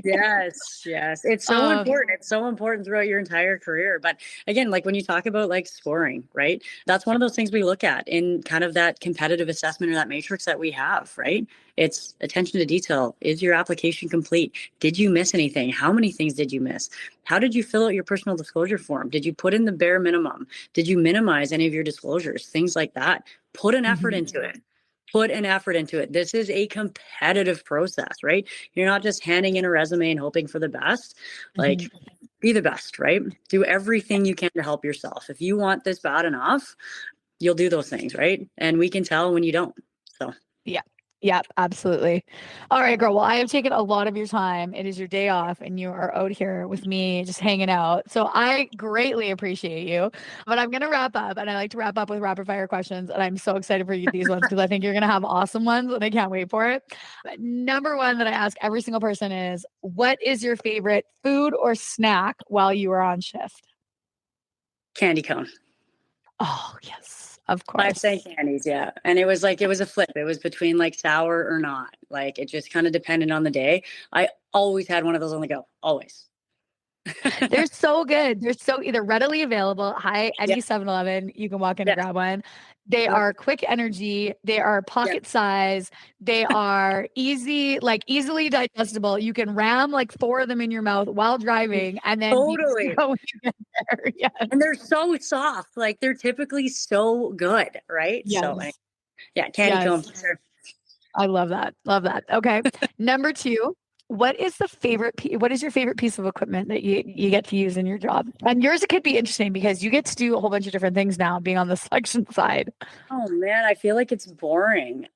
Yes. It's so important. It's so important throughout your entire career. But again, like when you talk about like scoring, right? That's one of those things we look at in kind of that competitive assessment or that matrix that we have, right? It's attention to detail. Is your application complete? Did you miss anything? How many things did you miss? How did you fill out your personal disclosure form? Did you put in the bare minimum? Did you minimize any of your disclosures? Things like that. Put an effort into it. Put an effort into it. This is a competitive process, right? You're not just handing in a resume and hoping for the best. Like, be the best, right? Do everything you can to help yourself. If you want this bad enough, you'll do those things, right? And we can tell when you don't. So, yeah. Yep, absolutely. All right, girl. Well, I have taken a lot of your time. It is your day off and you are out here with me just hanging out. So I greatly appreciate you. But I'm going to wrap up, and I like to wrap up with rapid fire questions. And I'm so excited for you these ones because I think you're going to have awesome ones and I can't wait for it. But number one that I ask every single person is, what is your favorite food or snack while you are on shift? candy cone. Oh, yes. Of course. 5-cent candies, yeah. And it was a flip. It was between like sour or not. Like it just kind of depended on the day. I always had one of those on the go. Always. They're so good. They're so either readily available. Hi, any 7-Eleven, you can walk in and grab one. They are quick energy. They are pocket size. They are easily digestible. You can ram like 4 of them in your mouth while driving, and then totally go when you get there. Yes. And they're so soft. Like they're typically so good, right? Yes. So candy cone for sure. I love that. Love that. Okay. Number 2. What is your favorite piece of equipment that you get to use in your job? And yours, it could be interesting because you get to do a whole bunch of different things now, being on the selection side. Oh man, I feel like it's boring.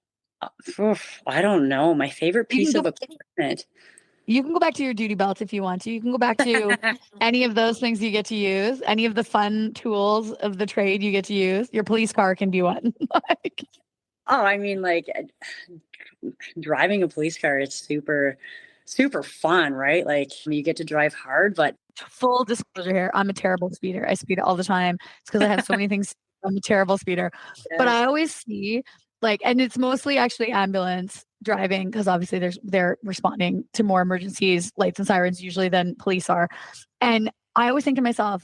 I don't know. My favorite piece of equipment. You can go back to your duty belt if you want to. You can go back to any of those things you get to use, any of the fun tools of the trade you get to use. Your police car can be one. I mean, like driving a police car is super fun, right? Like you get to drive hard, but full disclosure here, I'm a terrible speeder. I speed all the time. It's because I have so many things. I'm a terrible speeder. But I always see and it's mostly actually ambulance driving because obviously they're responding to more emergencies, lights and sirens usually than police are. And I always think to myself,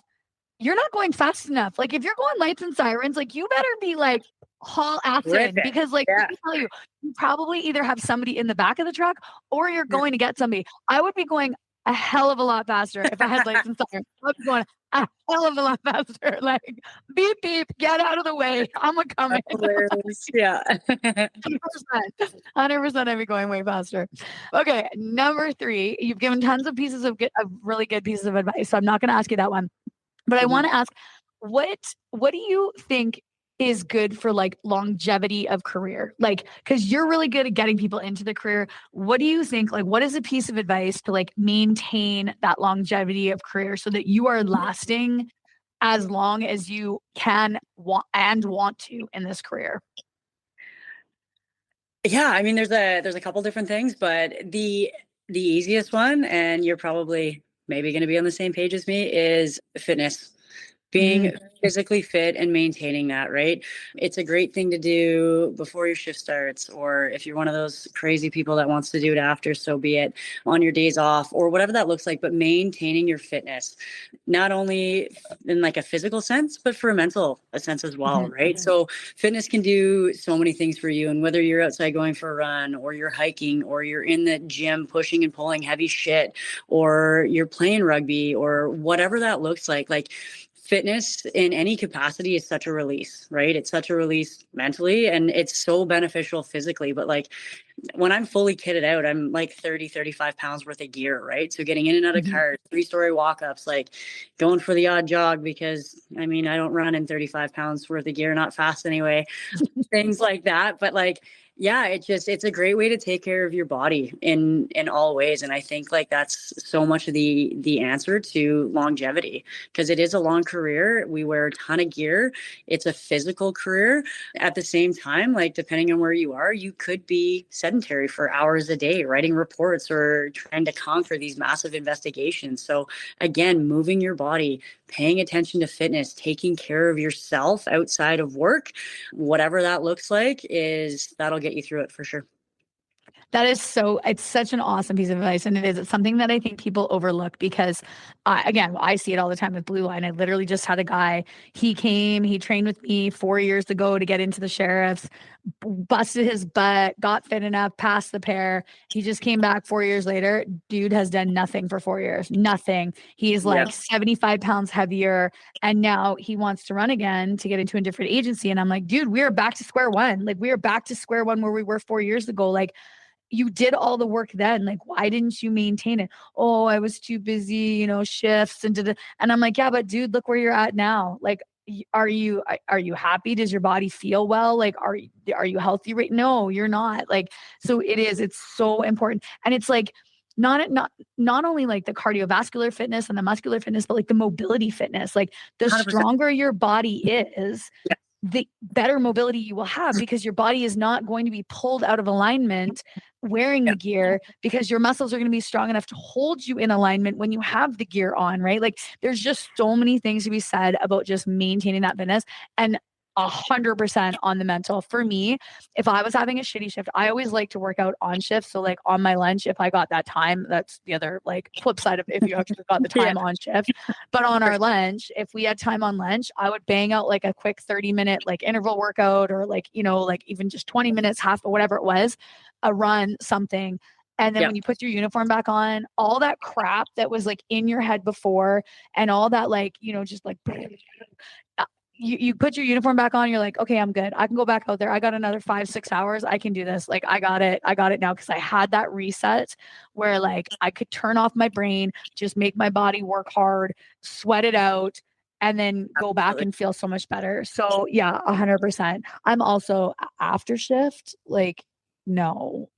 you're not going fast enough. Like if you're going lights and sirens, like you better be like haul ass in because let me tell you, you probably either have somebody in the back of the truck or you're going to get somebody. I would be going a hell of a lot faster if I had lights and sirens. I would be going a hell of a lot faster. Like beep, beep, get out of the way. I'm coming. Yeah. 100% I'd be going way faster. Okay. Number 3, you've given tons of really good pieces of advice. So I'm not going to ask you that one, but I want to ask, what do you think is good for like longevity of career? Like, because you're really good at getting people into the career. What do you think? Like, what is a piece of advice to like maintain that longevity of career so that you are lasting as long as you can want to in this career? Yeah, I mean, there's a couple different things, but the easiest one, and you're probably maybe going to be on the same page as me, is fitness. Being physically fit and maintaining that, right? It's a great thing to do before your shift starts, or if you're one of those crazy people that wants to do it after, so be it, on your days off or whatever that looks like, but maintaining your fitness, not only in like a physical sense, but for a mental sense as well, right? So fitness can do so many things for you. And whether you're outside going for a run or you're hiking or you're in the gym pushing and pulling heavy shit or you're playing rugby or whatever that looks like fitness in any capacity is such a release, right? It's such a release mentally and it's so beneficial physically. But like when I'm fully kitted out, I'm like 35 pounds worth of gear, right? So getting in and out of cars, 3-story walk-ups, like going for the odd jog because I mean, I don't run in 35 pounds worth of gear, not fast anyway, things like that. But like, yeah, it's a great way to take care of your body in all ways. And I think like that's so much of the answer to longevity because it is a long career. We wear a ton of gear. It's a physical career. At the same time, like depending on where you are, you could be sedentary for hours a day, writing reports or trying to conquer these massive investigations. So again, moving your body, paying attention to fitness, taking care of yourself outside of work, whatever that looks like, that'll get you through it for sure. That is it's such an awesome piece of advice. And it's something that I think people overlook because, again, I see it all the time with Blue Line. I literally just had a guy, he trained with me 4 years ago to get into the sheriff's, busted his butt, got fit enough, passed the pair. He just came back 4 years later. Dude has done nothing for 4 years, nothing. He's like 75 pounds heavier. And now he wants to run again to get into a different agency. And I'm like, dude, we are back to square one. Like we are back to square one where we were 4 years ago. Like, you did all the work then. Like, why didn't you maintain it? Oh, I was too busy, shifts and and I'm like, yeah, but dude, look where you're at now. Like, are you happy? Does your body feel well? Like, are you healthy? Right? No, you're not. Like, so it's so important. And it's like, not only like the cardiovascular fitness and the muscular fitness, but like the mobility fitness. Like the 100%. stronger your body is, the better mobility you will have, because your body is not going to be pulled out of alignment wearing the gear, because your muscles are going to be strong enough to hold you in alignment when you have the gear on, right? Like there's just so many things to be said about just maintaining that fitness, and 100% on the mental. For me, if I was having a shitty shift, I always like to work out on shift. So like on my lunch, if I got that time, that's the other like flip side of if you actually got the time on shift. But on our lunch, if we had time on lunch, I would bang out like a quick 30-minute like interval workout, or like, like even just 20 minutes, half or whatever it was, a run, something. And then when you put your uniform back on, all that crap that was like in your head before, and all that like, just like you put your uniform back on, you're like, okay, I'm good. I can go back out there. I got another 5-6 hours. I can do this. Like, I got it now. Cause I had that reset where like I could turn off my brain, just make my body work hard, sweat it out, and then go back and feel so much better. So yeah, 100%. I'm also after shift. Like, no,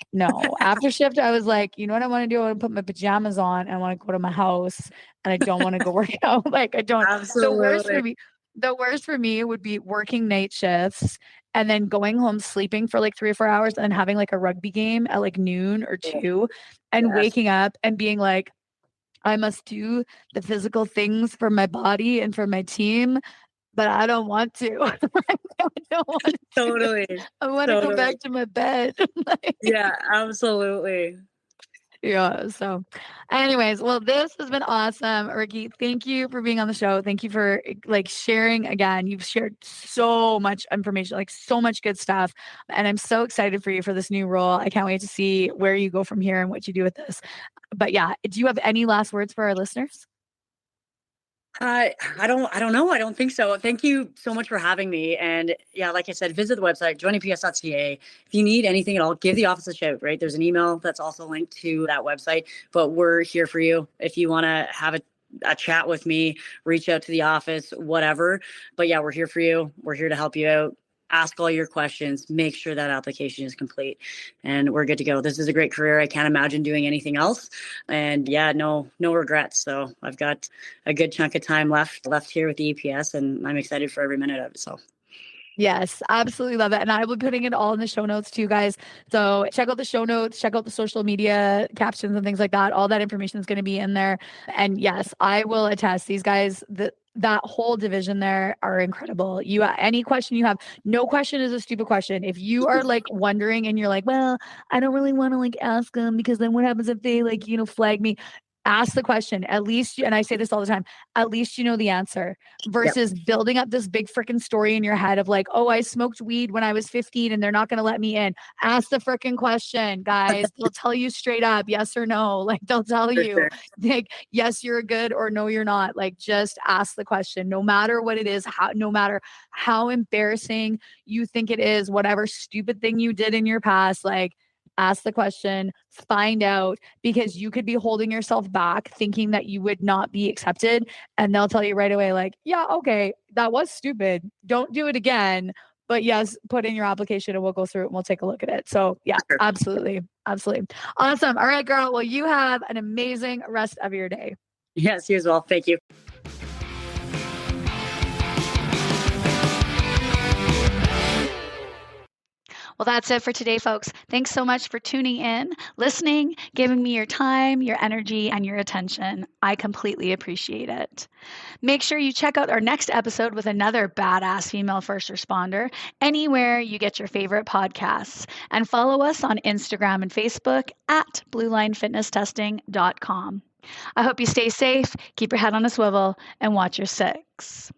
after shift, I was like, you know what I want to do? I want to put my pajamas on and I want to go to my house, and I don't want to go work out. Like I don't. Absolutely. The worst for me would be working night shifts and then going home, sleeping for like 3 or 4 hours, and then having like a rugby game at like noon or 2, and waking up and being like, I must do the physical things for my body and for my team, but I don't want to. I don't want to. Totally. I want to go back to my bed. Yeah, absolutely. Yeah. So anyways, well, this has been awesome. Ricki, thank you for being on the show. Thank you for like sharing again. You've shared so much information, like so much good stuff. And I'm so excited for you for this new role. I can't wait to see where you go from here and what you do with this. But yeah, do you have any last words for our listeners? I don't know. I don't think so. Thank you so much for having me. And yeah, like I said, visit the website, joinaps.ca. If you need anything at all, give the office a shout, right? There's an email that's also linked to that website, but we're here for you. If you want to have a chat with me, reach out to the office, whatever. But yeah, we're here for you. We're here to help you out. Ask all your questions, make sure that application is complete, and we're good to go. This is a great career. I can't imagine doing anything else. And yeah, no regrets. So I've got a good chunk of time left here with the EPS, and I'm excited for every minute of it. So yes, absolutely love it. And I will be putting it all in the show notes too, guys. So check out the show notes, check out the social media captions and things like that. All that information is going to be in there. And yes, I will attest, these guys, that whole division there are incredible. Any question you have, no question is a stupid question. If you are like wondering and you're like, well, I don't really want to like ask them because then what happens if they like, flag me? Ask the question. At least, and I say this all the time, at least you know the answer, versus building up this big freaking story in your head of like, oh, I smoked weed when I was 15 and they're not going to let me in. Ask the freaking question, guys. They'll tell you straight up, yes or no. Like they'll tell you like, yes, you're good, or no, you're not. Like just ask the question, no matter what it is, no matter how embarrassing you think it is, whatever stupid thing you did in your past, like ask the question, find out, because you could be holding yourself back thinking that you would not be accepted. And they'll tell you right away, like, yeah, okay, that was stupid. Don't do it again. But yes, put in your application and we'll go through it and we'll take a look at it. So yeah, absolutely. Absolutely. Awesome. All right, girl. Well, you have an amazing rest of your day. Yes, you as well. Thank you. Well, that's it for today, folks. Thanks so much for tuning in, listening, giving me your time, your energy, and your attention. I completely appreciate it. Make sure you check out our next episode with another badass female first responder anywhere you get your favorite podcasts. And follow us on Instagram and Facebook at bluelinefitnesstesting.com. I hope you stay safe, keep your head on a swivel, and watch your six.